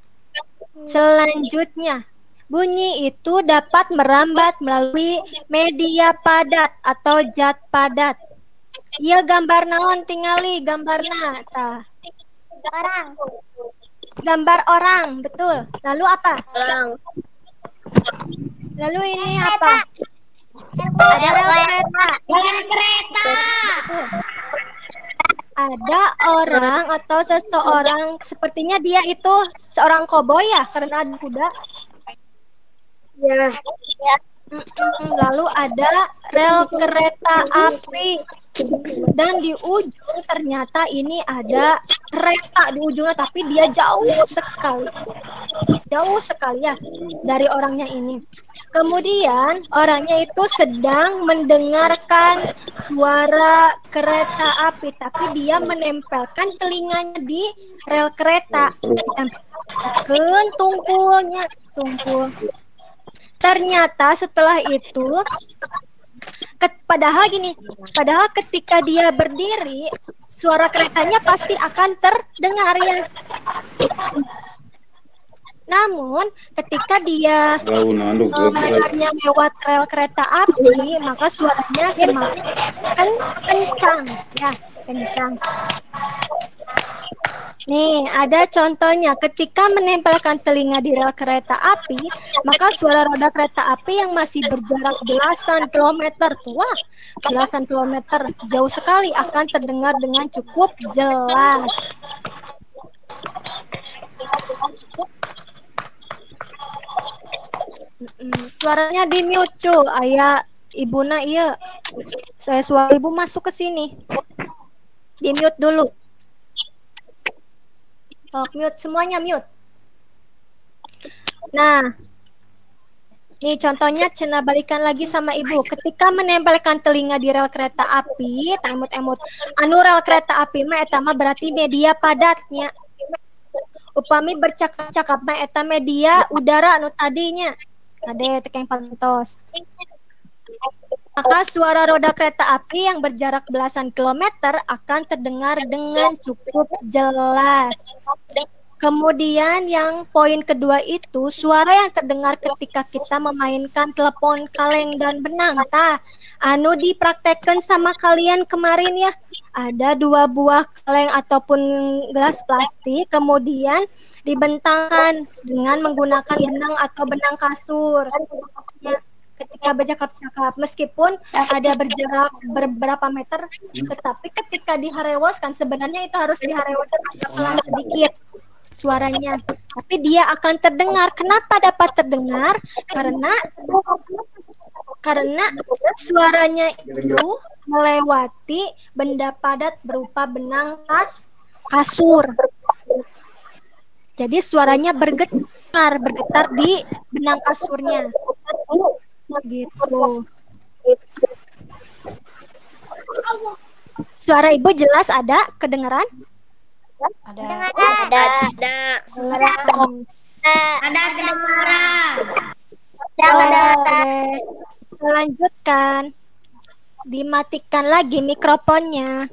D: selanjutnya bunyi itu dapat merambat melalui media padat atau zat padat. Iya gambar naon tingali gambarna tah.
B: Orang.
D: Gambar orang, betul. Lalu apa?
C: Orang.
D: Lalu ini apa? Ada rel kereta. Betul. Ada orang atau seseorang sepertinya dia itu seorang koboi ya karena ada kuda.
B: Ya.
D: Lalu ada rel kereta api dan di ujung ternyata ini ada kereta di ujungnya tapi dia jauh sekali ya dari orangnya ini. Kemudian orangnya itu sedang mendengarkan suara kereta api tapi dia menempelkan telinganya di rel kereta, ditempelkan tungkul. Ternyata setelah itu padahal ketika dia berdiri suara keretanya pasti akan terdengar ya. Namun ketika dia mendengarnya lewat rel kereta api maka suaranya semakin kencang ya, kencang. Nih, ada contohnya. Ketika menempelkan telinga di rel kereta api, maka suara roda kereta api yang masih berjarak belasan kilometer, belasan kilometer jauh sekali akan terdengar dengan cukup jelas. Suaranya di mute cu. Ayah ibuna iya. Saya suara ibu masuk ke sini. Di mute dulu. Mute semuanya mute. Nah, nih contohnya cina balikan lagi sama ibu. Ketika menempelkan telinga di rel kereta api, emut-emut. Anu rel kereta api mah eta mah berarti media padatnya. Upami bercakap-cakap mah eta media udara anu tadinya. Kade tekeng pantos. Maka suara roda kereta api yang berjarak belasan kilometer akan terdengar dengan cukup jelas. Kemudian yang poin kedua itu suara yang terdengar ketika kita memainkan telepon kaleng dan benang. Tah, anu dipraktekkan sama kalian kemarin ya. Ada 2 buah kaleng ataupun gelas plastik, kemudian dibentangkan dengan menggunakan benang atau benang kasur. Ya, ketika bercakap-cakap, meskipun ada berjarak beberapa meter, tetapi ketika diharewaskan sebenarnya itu harus diharewaskan agak pelan sedikit suaranya, tapi dia akan terdengar. Kenapa dapat terdengar? Karena suaranya itu melewati benda padat berupa benang kasur. Jadi suaranya bergetar di benang kasurnya. Gitu. Suara ibu jelas ada kedengaran?
C: Ada.
D: Lanjutkan. Dimatikan lagi mikrofonnya.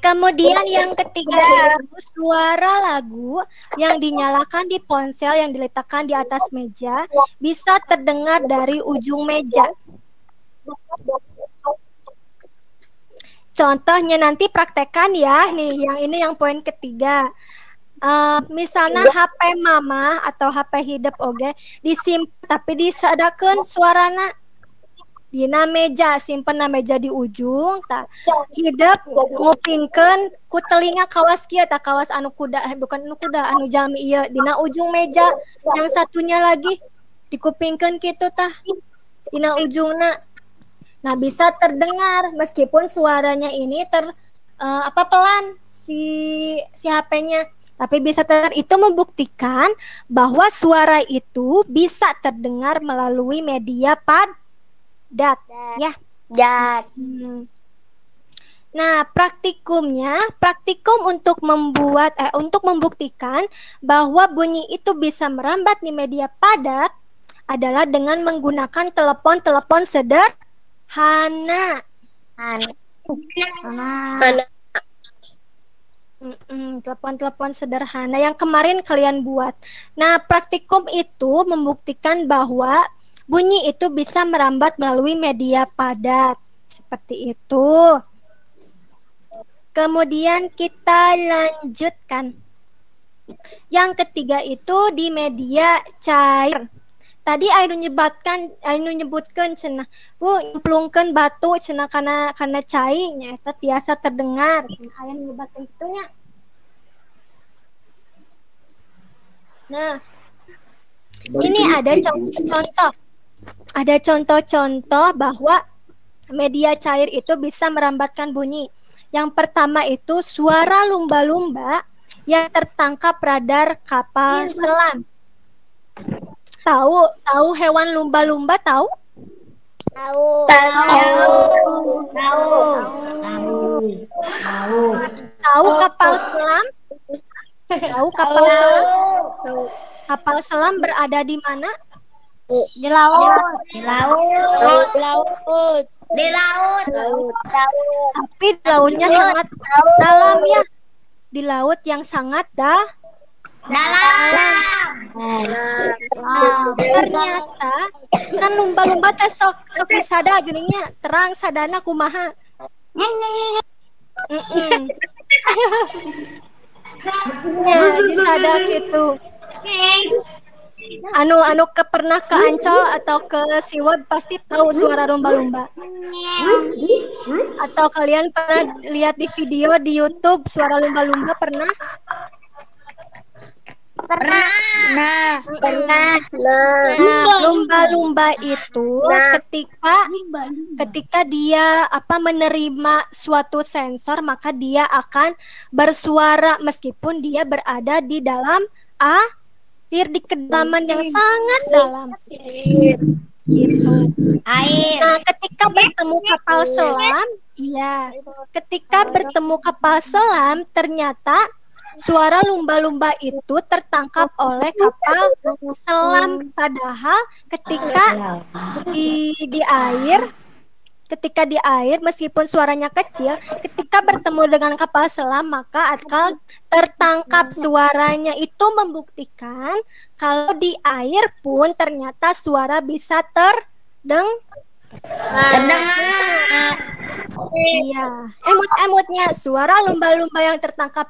D: Kemudian yang ketiga itu suara lagu yang dinyalakan di ponsel yang diletakkan di atas meja bisa terdengar dari ujung meja. Contohnya nanti praktekan ya, nih yang ini yang poin ketiga. Misalnya HP mama atau HP hidup oge disimpan tapi disadakeun suarana dina meja, simpen meja di ujung, tak hidup ngupingkeun ku telinga kawas kieu tah kawas anu kuda bukan anu kuda anu jalmi ieu dina ujung meja, yang satunya lagi dikupingkeun kitu tah dina ujungna. Nah, bisa terdengar meskipun suaranya ini pelan si HP-nya, tapi bisa terdengar. Itu membuktikan bahwa suara itu bisa terdengar melalui media padat, ya. Nah, praktikum untuk membuktikan bahwa bunyi itu bisa merambat di media padat adalah dengan menggunakan telepon sederhana. Telepon sederhana yang kemarin kalian buat. Nah, praktikum itu membuktikan bahwa bunyi itu bisa merambat melalui media padat. Seperti itu. Kemudian kita lanjutkan. Yang ketiga itu di media cair. Tadi anu nyebutkeun cenah, Bu, nyemplungkeun batu cenah kana cai nya eta tiasa terdengar. Cenah aya nyebutkeun kitu nya. Nah, ini ada contoh. Ada contoh-contoh bahwa media cair itu bisa merambatkan bunyi. Yang pertama itu suara lumba-lumba yang tertangkap radar kapal selam. Tahu hewan lumba-lumba tahu? Tahu kapal selam? Tahu kapal selam? Kapal selam berada di mana?
B: Di laut.
D: Tapi di lautnya sangat dalam ya. Di laut yang sangat dalam. Ternyata kan lumba-lumba teh sok disada geuninnya terang sadana kumaha. Ya, disada gitu. Anu pernah ke Ancol atau ke SeaWorld pasti tahu suara lumba-lumba. Atau kalian pernah lihat di video di YouTube suara lumba-lumba pernah?
B: Pernah.
C: Nah,
D: Nah, lumba-lumba itu ketika dia menerima suatu sensor, maka dia akan bersuara meskipun dia berada di dalam air, di kedalaman yang sangat dalam. Gitu. Nah, ketika bertemu kapal selam, ketika bertemu kapal selam, ternyata suara lumba-lumba itu tertangkap oleh kapal selam. Padahal ketika di air meskipun suaranya kecil, ketika bertemu dengan kapal selam maka akan tertangkap suaranya. Itu membuktikan kalau di air pun ternyata suara bisa terdengar. Iya, emut-emutnya suara lumba-lumba yang tertangkap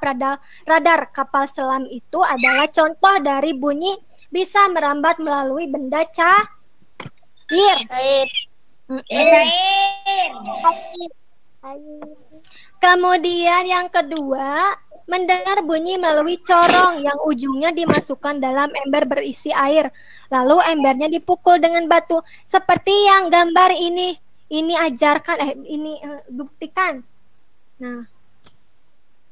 D: radar kapal selam itu adalah contoh dari bunyi bisa merambat melalui benda cair. Kemudian yang kedua, mendengar bunyi melalui corong yang ujungnya dimasukkan dalam ember berisi air. Lalu embernya dipukul dengan batu seperti yang gambar ini buktikan. Nah,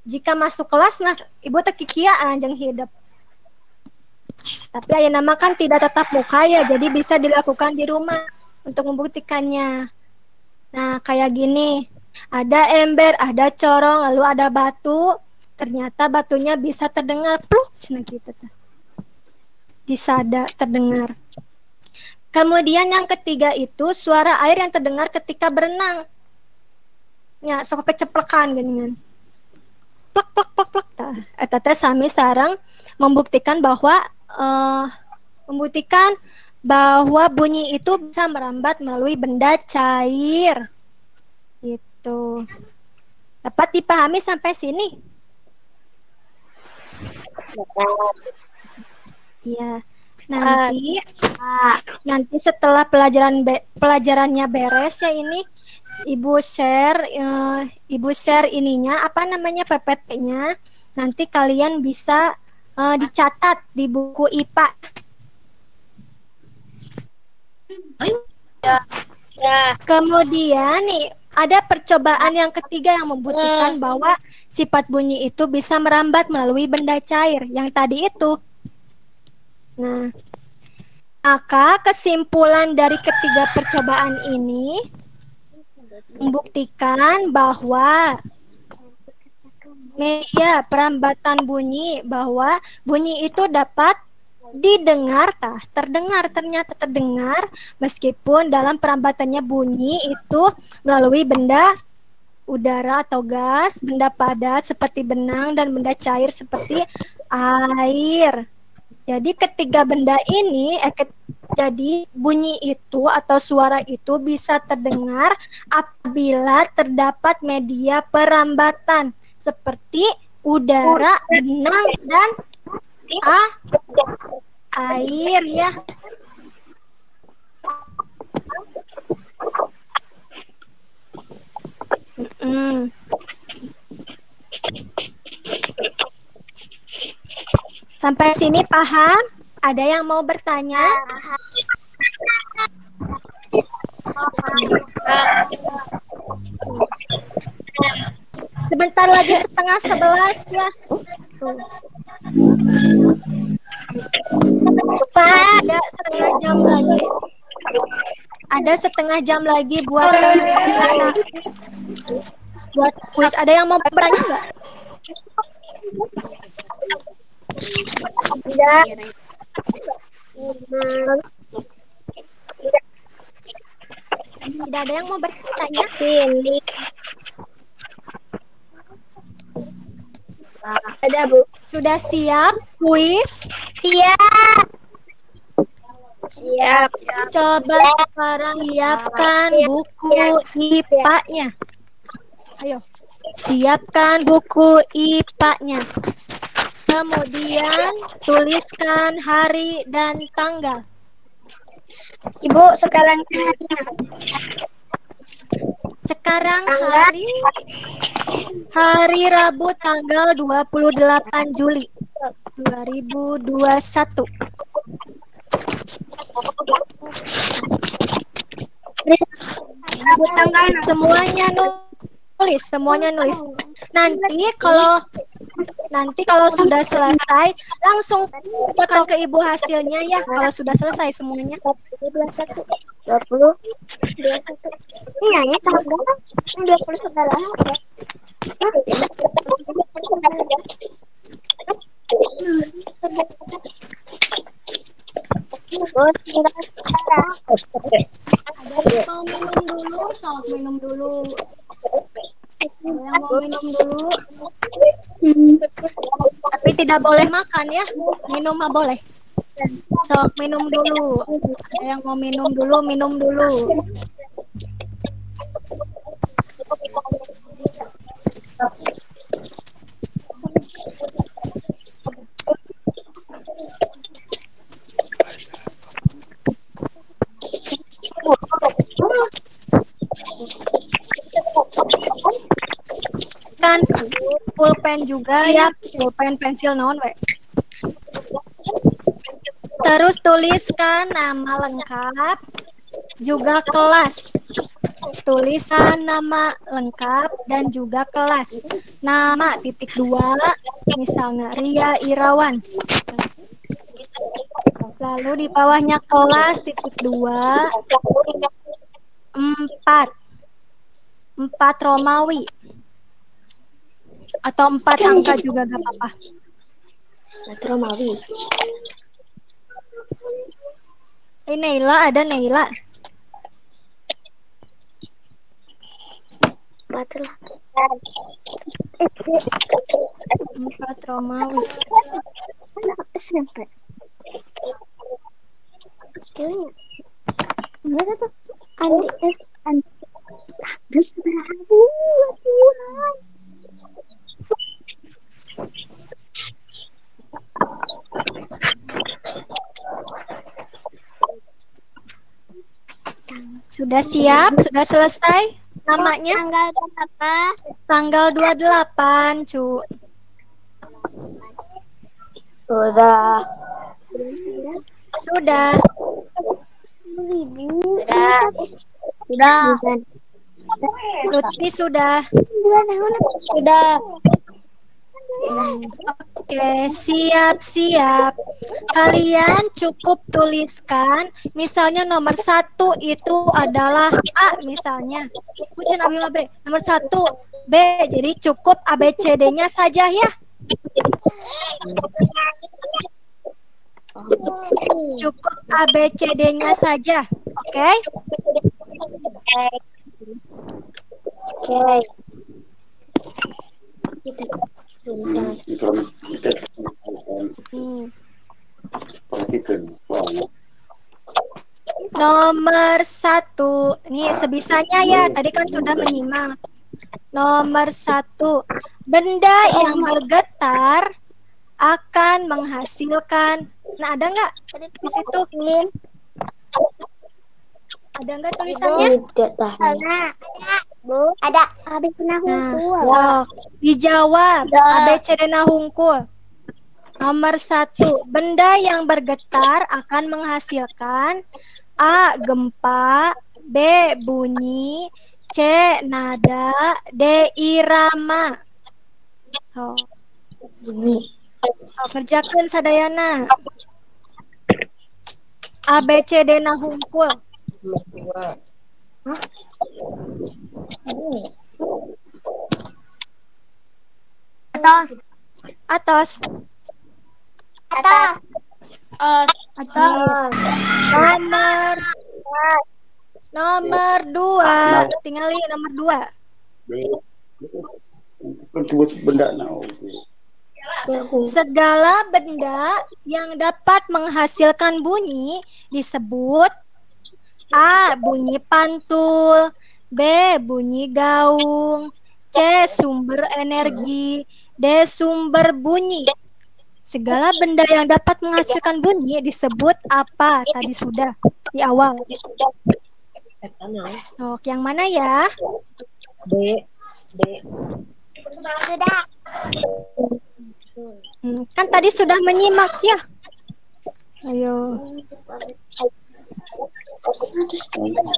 D: jika masuk kelas mah ibu tekikia anjing hidup. Tapi ayeuna mah kan tidak tatap muka ya, jadi bisa dilakukan di rumah untuk membuktikannya. Nah, kayak gini. Ada ember, ada corong, lalu ada batu. Ternyata batunya bisa terdengar pluk cenah gitu teh. Bisa terdengar. Kemudian yang ketiga itu suara air yang terdengar ketika berenang. Ya, sok keceplekan geuningan. Plak plak plak plak tah. Eta teh sami sareng membuktikan bahwa bunyi itu bisa merambat melalui benda cair. Gitu. Dapat dipahami sampai sini? Iya. Nanti setelah pelajarannya beres ya ini Ibu share PPT-nya. Nanti kalian bisa dicatat di buku IPA. Kemudian nih ada percobaan yang ketiga yang membuktikan bahwa sifat bunyi itu bisa merambat melalui benda cair yang tadi itu. Nah, maka kesimpulan dari ketiga percobaan ini membuktikan bahwa media perambatan bunyi, bahwa bunyi itu dapat ternyata terdengar meskipun dalam perambatannya bunyi itu melalui benda udara atau gas, benda padat seperti benang, dan benda cair seperti air. Jadi ketiga benda ini jadi bunyi itu atau suara itu bisa terdengar apabila terdapat media perambatan seperti udara, benang, dan air ya. Sampai sini paham? Ada yang mau bertanya? Sebentar lagi 10:30 ya. Tuh. Ada setengah jam lagi. Ada setengah jam lagi buat kuis. Ada yang mau bertanya nggak? Tidak. Tidak ada yang mau bertanya? Sini. Ada, Bu. Sudah siap kuis? Siap. Siap. Coba sekarang siapkan buku IPA-nya. Ayo. Siapkan buku IPA-nya. Kemudian tuliskan hari dan tanggal. Ibu, sekarang hari Rabu tanggal 28 Juli. 2021. Semuanya nulis. Nanti kalau sudah selesai langsung tekan ke ibu hasilnya ya. Kalau sudah selesai semuanya.
B: 21, 20, 21. Ini nyanyi tanggal berapa? 29.
A: Ada yang mau minum dulu, sok minum dulu. Ada yang mau minum dulu.
D: Tapi tidak boleh makan ya. Minum mah boleh. Sok minum dulu. Ada yang mau minum dulu, minum dulu. Kan pulpen juga ya, pulpen pensil naon we. Terus tuliskan nama lengkap juga kelas. Tulisan nama lengkap dan juga kelas. Nama .2 misalnya Ria Irawan. Lalu di bawahnya kelas .2 4 Romawi. Atau 4 angka juga gak apa-apa.
B: Romawi.
D: Naila, ada Naila.
B: 4 lah.
D: 4 Romawi.
B: SMP. Kayaknya. Mana tuh? Andi S. Andi. Habis berapa?
D: Sudah siap? Sudah selesai namanya?
B: Tanggal berapa?
D: Tanggal 28, Cu.
B: Sudah.
D: Sudah.
B: Sudah.
D: Lutfi sudah.
B: Sudah.
D: Oke, siap-siap. Kalian cukup tuliskan, misalnya nomor 1 itu adalah A misalnya. Ujian Abimah B. Nomor 1 B, jadi cukup ABCD-nya saja ya. Cukup ABCD-nya saja. Oke?
B: Oke.
D: Nomor 1, ini sebisanya ya. Tadi kan sudah menyimak. Nomor 1, benda yang bergetar akan menghasilkan. Nah, ada nggak di situ? Ada nggak tulisannya?
B: Ada. Bu, ada. Habis pernah
D: Nah, so, dijawab ABCD hungkul. Nomor 1, benda yang bergetar akan menghasilkan A. Gempa, B. Bunyi, C. Nada, D. Irama. Oh. Oh, kerjakan sadayana. ABCD hungkul.
B: Atas.
D: Atas.
B: Atas.
D: Atas. Nomor 2. Tinggali nomor 2.
E: Benda
D: Segala benda yang dapat menghasilkan bunyi disebut A. Bunyi pantul, B. Bunyi gaung, C. Sumber energi, D. Sumber bunyi. Segala benda yang dapat menghasilkan bunyi disebut apa? Tadi sudah di awal. Oke, yang mana ya?
B: Sudah.
D: Kan tadi sudah menyimak ya. Ayo.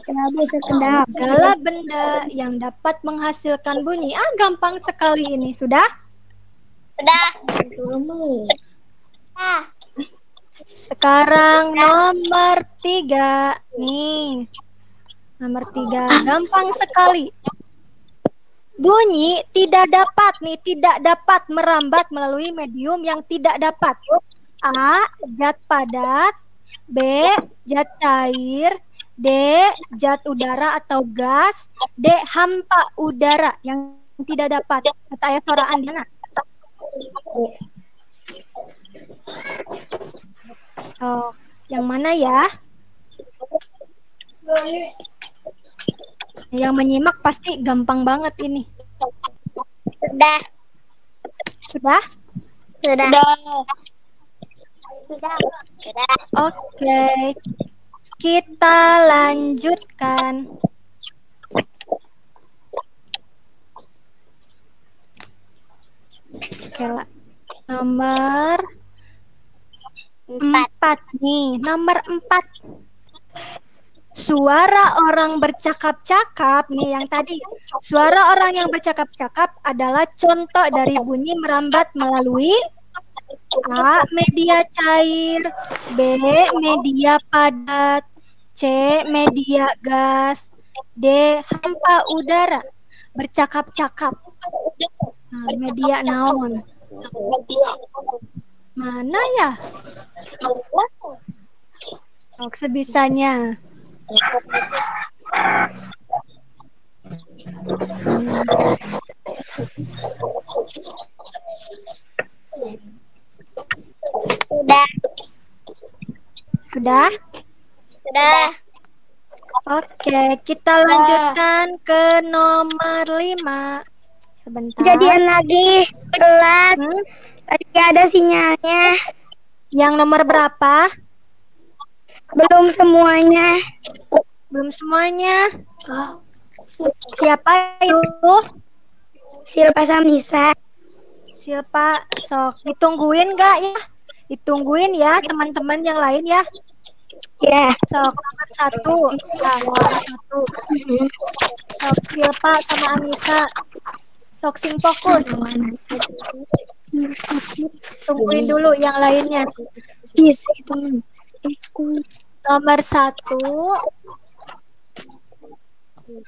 B: Ya, bisa kedap.
D: Segala benda yang dapat menghasilkan bunyi. Gampang sekali ini. Sudah?
C: Sudah.
D: Sekarang nomor 3. Nih. Nomor 3. Gampang sekali. Bunyi tidak dapat merambat melalui medium yang tidak dapat. A. Zat padat. B. Zat cair. D. Zat udara atau gas. D. Hampa udara yang tidak dapat. Kata ayah soraan di mana? Oh, yang mana ya? Yang menyimak pasti gampang banget ini.
C: Sudah.
D: Sudah?
C: Sudah. Sudah. Sudah.
D: Oke. Kita lanjutkan. Oke, nomor 4 nih. Nomor 4. Suara orang bercakap-cakap nih yang tadi. Suara orang yang bercakap-cakap adalah contoh dari bunyi merambat melalui A. Media cair. B. Media padat. C. Media gas. D. Hampa udara. Bercakap-cakap. Nah, media naon? Mana ya? Oh, sebisanya.
C: Sudah.
D: Sudah?
C: Sudah.
D: Oke, kita lanjutkan ke nomor 5. Sebentar.
B: Jadian lagi telat. Tadi ada sinyalnya.
D: Yang nomor berapa?
B: Belum semuanya.
D: Belum semuanya. Siapa itu?
B: Silpa Samnisa.
D: Silpa, sok ditungguin gak ya? Ditungguin ya teman-teman yang lain ya.
B: Ya.
D: Sok nomor 1. Nomor 1. Sok Silpa sama Anissa. Sok sing fokus. Tungguin dulu yang lainnya.
B: Yes, itu.
D: Nomor 1.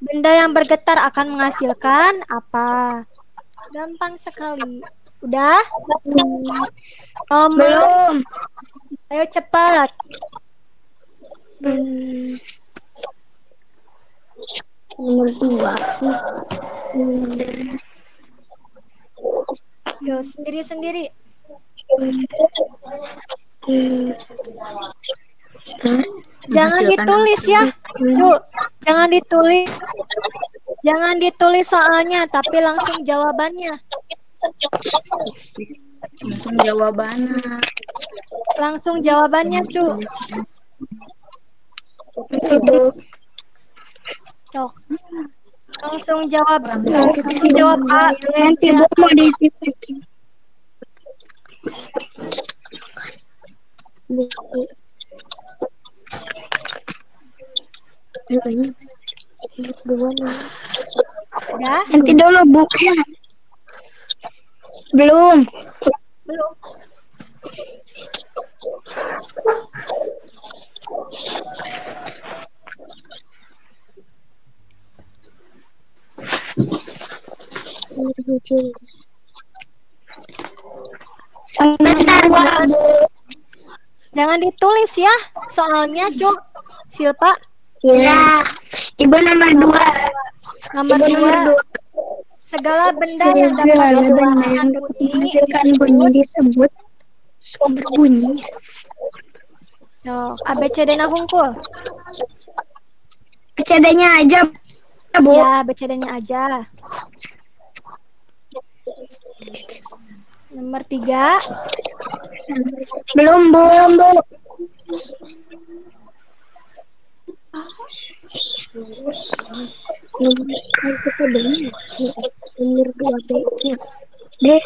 D: Benda yang bergetar akan menghasilkan apa? Gampang sekali. Udah?
B: Belum.
D: Ayo cepat.
B: Nomor 2.
D: Yo, sendiri-sendiri. Jangan ditulis ya, Cuk. Jangan ditulis. Jangan ditulis soalnya, tapi langsung jawabannya. Langsung jawabannya, Cuk. Cok. Langsung jawab. Langsung jawab A.
B: Nanti mau dipipakin.
D: Ya?
B: Nanti dulu bukan. Belum.
D: Belum. Jangan ditulis ya, soalnya Cuk. Silpa.
B: Ya. Ibu nomor 2.
D: Nomor 2. Segala benda yang dapat menghasilkan bunyi
B: disebut sumber bunyi.
D: Yo, ABCD na hungkul.
B: ABCD-nya aja, Bu.
D: Ya, ABCD-nya aja. Nomor 3.
B: Belum, Bu. Nomor 2 B-nya. deh.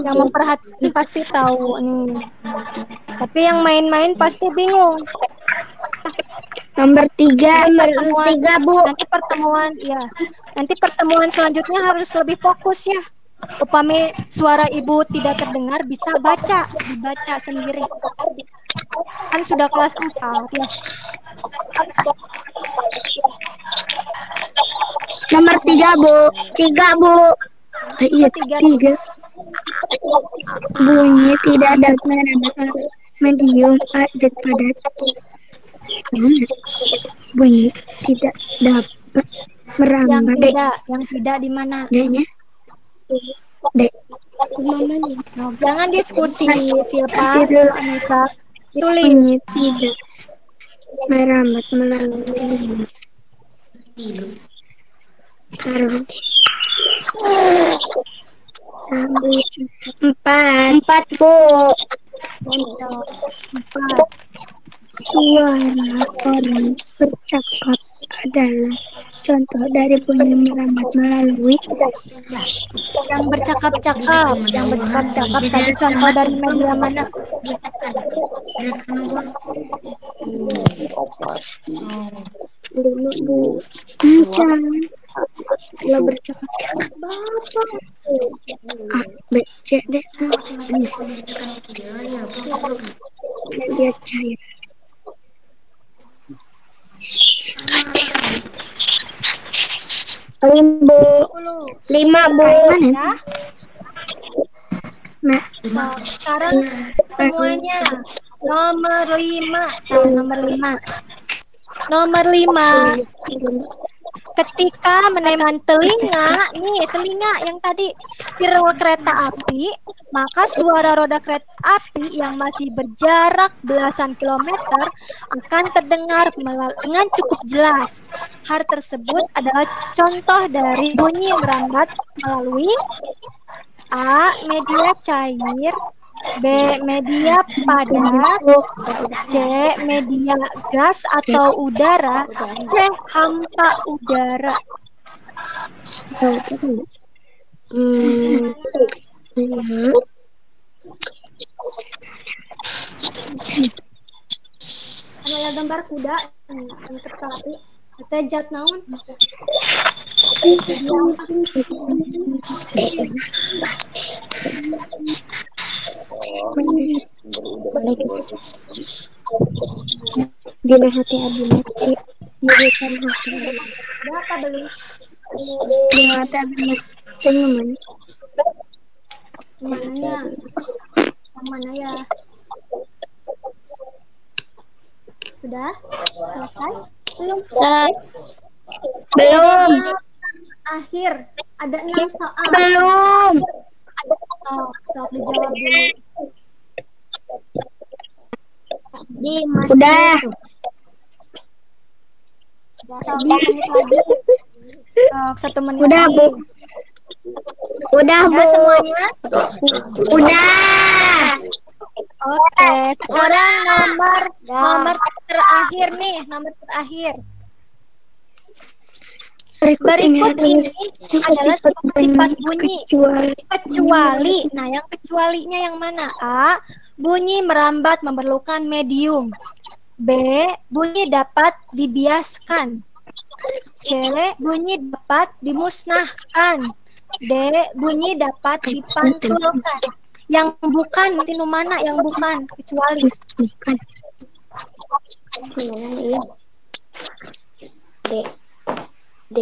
D: Yang memperhatikan pasti tahu nih. Tapi yang main-main pasti bingung.
B: Nomor 3.
D: Nanti pertemuan selanjutnya harus lebih fokus ya. Upami suara ibu tidak terdengar, bisa dibaca sendiri. Kan sudah kelas 4 ya.
B: Nomor 3, Bu. 3, Bu. Iya, 3. Bunyi tidak dapat medium padat padat. Bunyi tidak dapat merambat.
D: Yang tidak di mana?
B: D-nya. D.
D: Jangan diskusi, Silpa, Anissa. Tulis.
B: Bunyi tidak merambat melalui karung. 4, Bu.
D: 4.
B: Suara orang bercakap adalah contoh dari bunyi merambat melalui.
D: Yang bercakap-cakap tadi contoh dari media mana?
B: Bu. Jangan. Kalau bercakap-cakap. A, B, C, D. Media cair. Limbo. 5, Bu.
D: Mana? Sekarang semuanya nomor 5. Nomor 5. Ketika meneman telinga yang tadi di rel kereta api, maka suara roda kereta api yang masih berjarak belasan kilometer akan terdengar dengan cukup jelas. Hal tersebut adalah contoh dari bunyi merambat melalui A. Media cair, B. Media padat, C. Media gas atau udara, C. Hampa udara. Anu gambar kuda yang terkali kita jat naon?
B: Dina hati Abi Macik berikan hati.
D: Ada apa beli?
B: Dina hati Abi Macik
D: Mananya? Yang mana ya? Sudah? Selesai? Belum?
B: Belum.
D: Akhir. Ada 6 soal.
B: Belum.
D: Sok dijawab dulu.
B: Udah.
D: Satu menit lagi. Satu menit
B: Udah,
D: lagi.
B: Bu. Udah, Bu.
D: Semuanya?
B: Udah.
D: Oke, sekarang nomor terakhir nih, nomor terakhir. Berikut ini adalah sifat bunyi kecuali. Nah, yang kecualinya yang mana? A. Bunyi merambat memerlukan medium. B. Bunyi dapat dibiaskan. C. Bunyi dapat dimusnahkan. D. Bunyi dapat dipantulkan. Yang bukan, tinu mana yang bukan kecuali?
B: Bukan. D.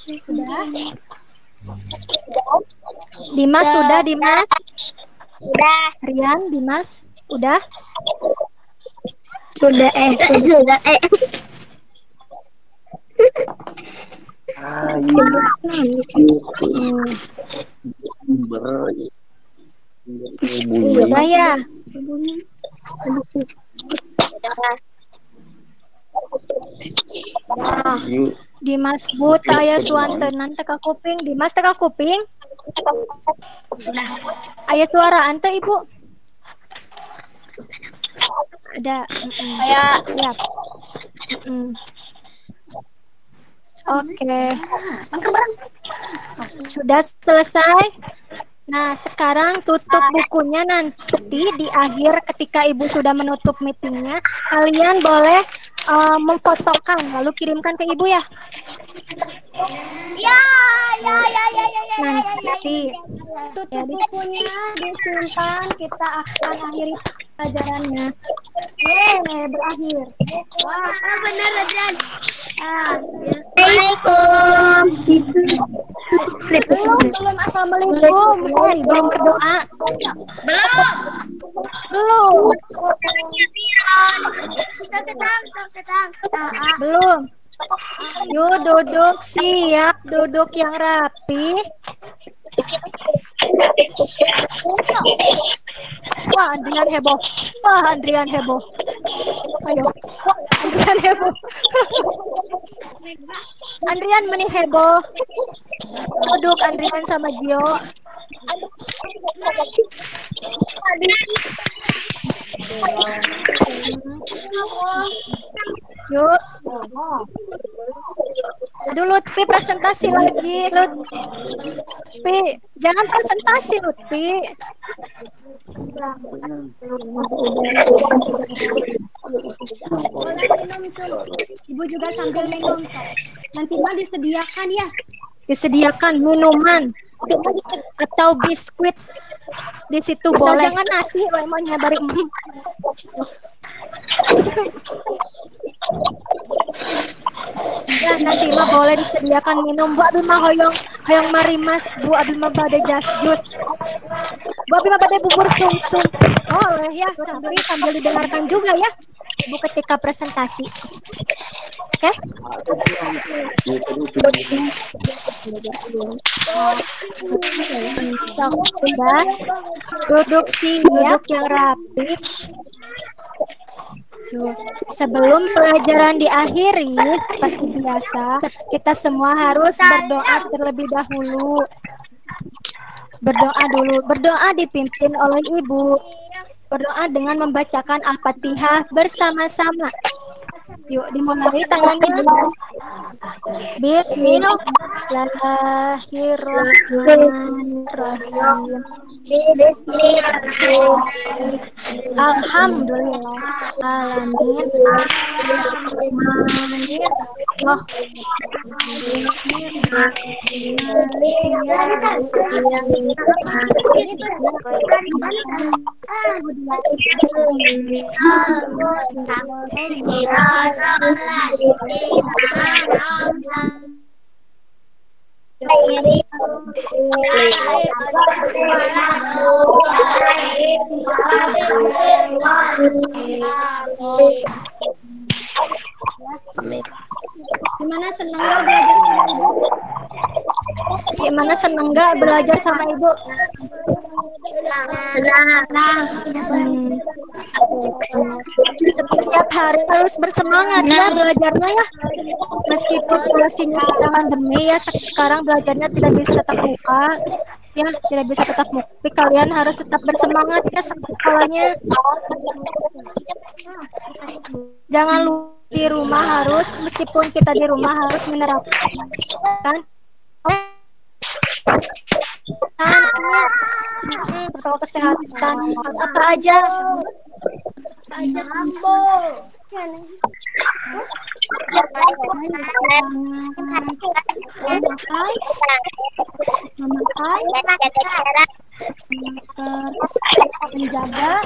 D: Sudah? Dimas sudah, Dimas?
B: Udah.
D: Rian, Dimas, udah?
B: Sudah.
D: Sudah ya? Dimas buta aya suantenan teka kuping. Dimas teka kuping. Aya suara ante ibu. Ada. Siap. Oke. Sudah selesai. Nah, sekarang tutup bukunya, nanti di akhir ketika Ibu sudah menutup meetingnya, kalian boleh memfotokan lalu kirimkan ke Ibu ya. Nanti tutup bukunya, disimpan, kita akan akhiri pelajarannya. Berakhir.
B: Wah, benar Adrian.
D: Assalamualaikum. Belum assalamualaikum. Belum berdoa. Belum. Belum. Yuk duduk, siap, duduk yang rapi. Wah, Andrian heboh. Ayo, Andrian heboh. Andrian meni heboh. Duduk Andrian sama Gio. Yuk. Aduh Lutfi presentasi lagi. Lutfi, jangan presentasi Lutfi. Ibu juga sambil minum. Nanti mah disediakan ya. Disediakan minuman atau biskuit di situ boleh. Jangan nasi, emangnya dari ya nanti mah boleh disediakan minum. Bu abi mah hoyong mari mas. Bu abi mah bade jus. Bu abi mah bade bubur sumsum. Boleh ya, sambil didengarkan juga ya Ibu ketika presentasi. Oke? Sudah. Duduk siap yang rapi. Sebelum pelajaran diakhiri, seperti biasa, kita semua harus berdoa terlebih dahulu. Berdoa dulu. Berdoa dipimpin oleh Ibu. Berdoa dengan membacakan Al-Fatihah bersama-sama. Yuk, dimulai tangannya. Bismillahirrahmanirrahim. Alhamdulillah alamin. Gimana seneng gak belajar sama Ibu? Gimana seneng gak belajar sama Ibu? Setiap hari harus bersemangat ya belajarnya ya. Meskipun situasinya sedang pandemi ya, sekarang belajarnya tidak bisa tatap muka. Ya, tidak bisa tatap muka. Tapi kalian harus tetap bersemangat ya sekolahnya. Jangan lupa di rumah harus, meskipun kita di rumah harus menerapkan protokol kesehatan. Apa aja? Memakai masker, menjaga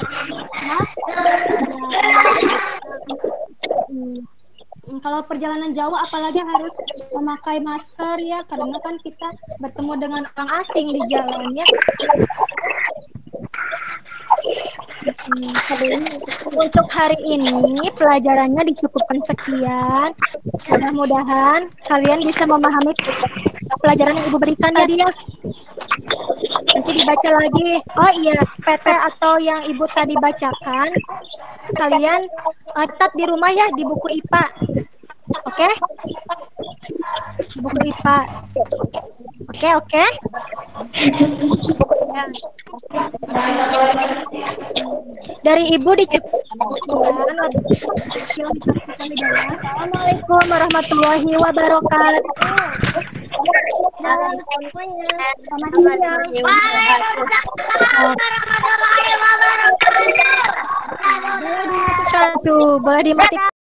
D: kalau perjalanan jauh apalagi harus memakai masker ya, karena kan kita bertemu dengan orang asing di jalan ya. Untuk hari ini pelajarannya dicukupkan sekian. Mudah-mudahan kalian bisa memahami pelajaran yang Ibu berikan ya dia. Nanti nanti dibaca lagi. Oh iya, PT atau yang Ibu tadi bacakan, kalian catat di rumah ya di buku IPA. Oke? Di buku IPA. Oke. Dari Ibu dicukupkan. Assalamualaikum warahmatullahi wabarakatuh. Dan semuanya, selamat siang. Boleh dimatikan, boleh dimatikan.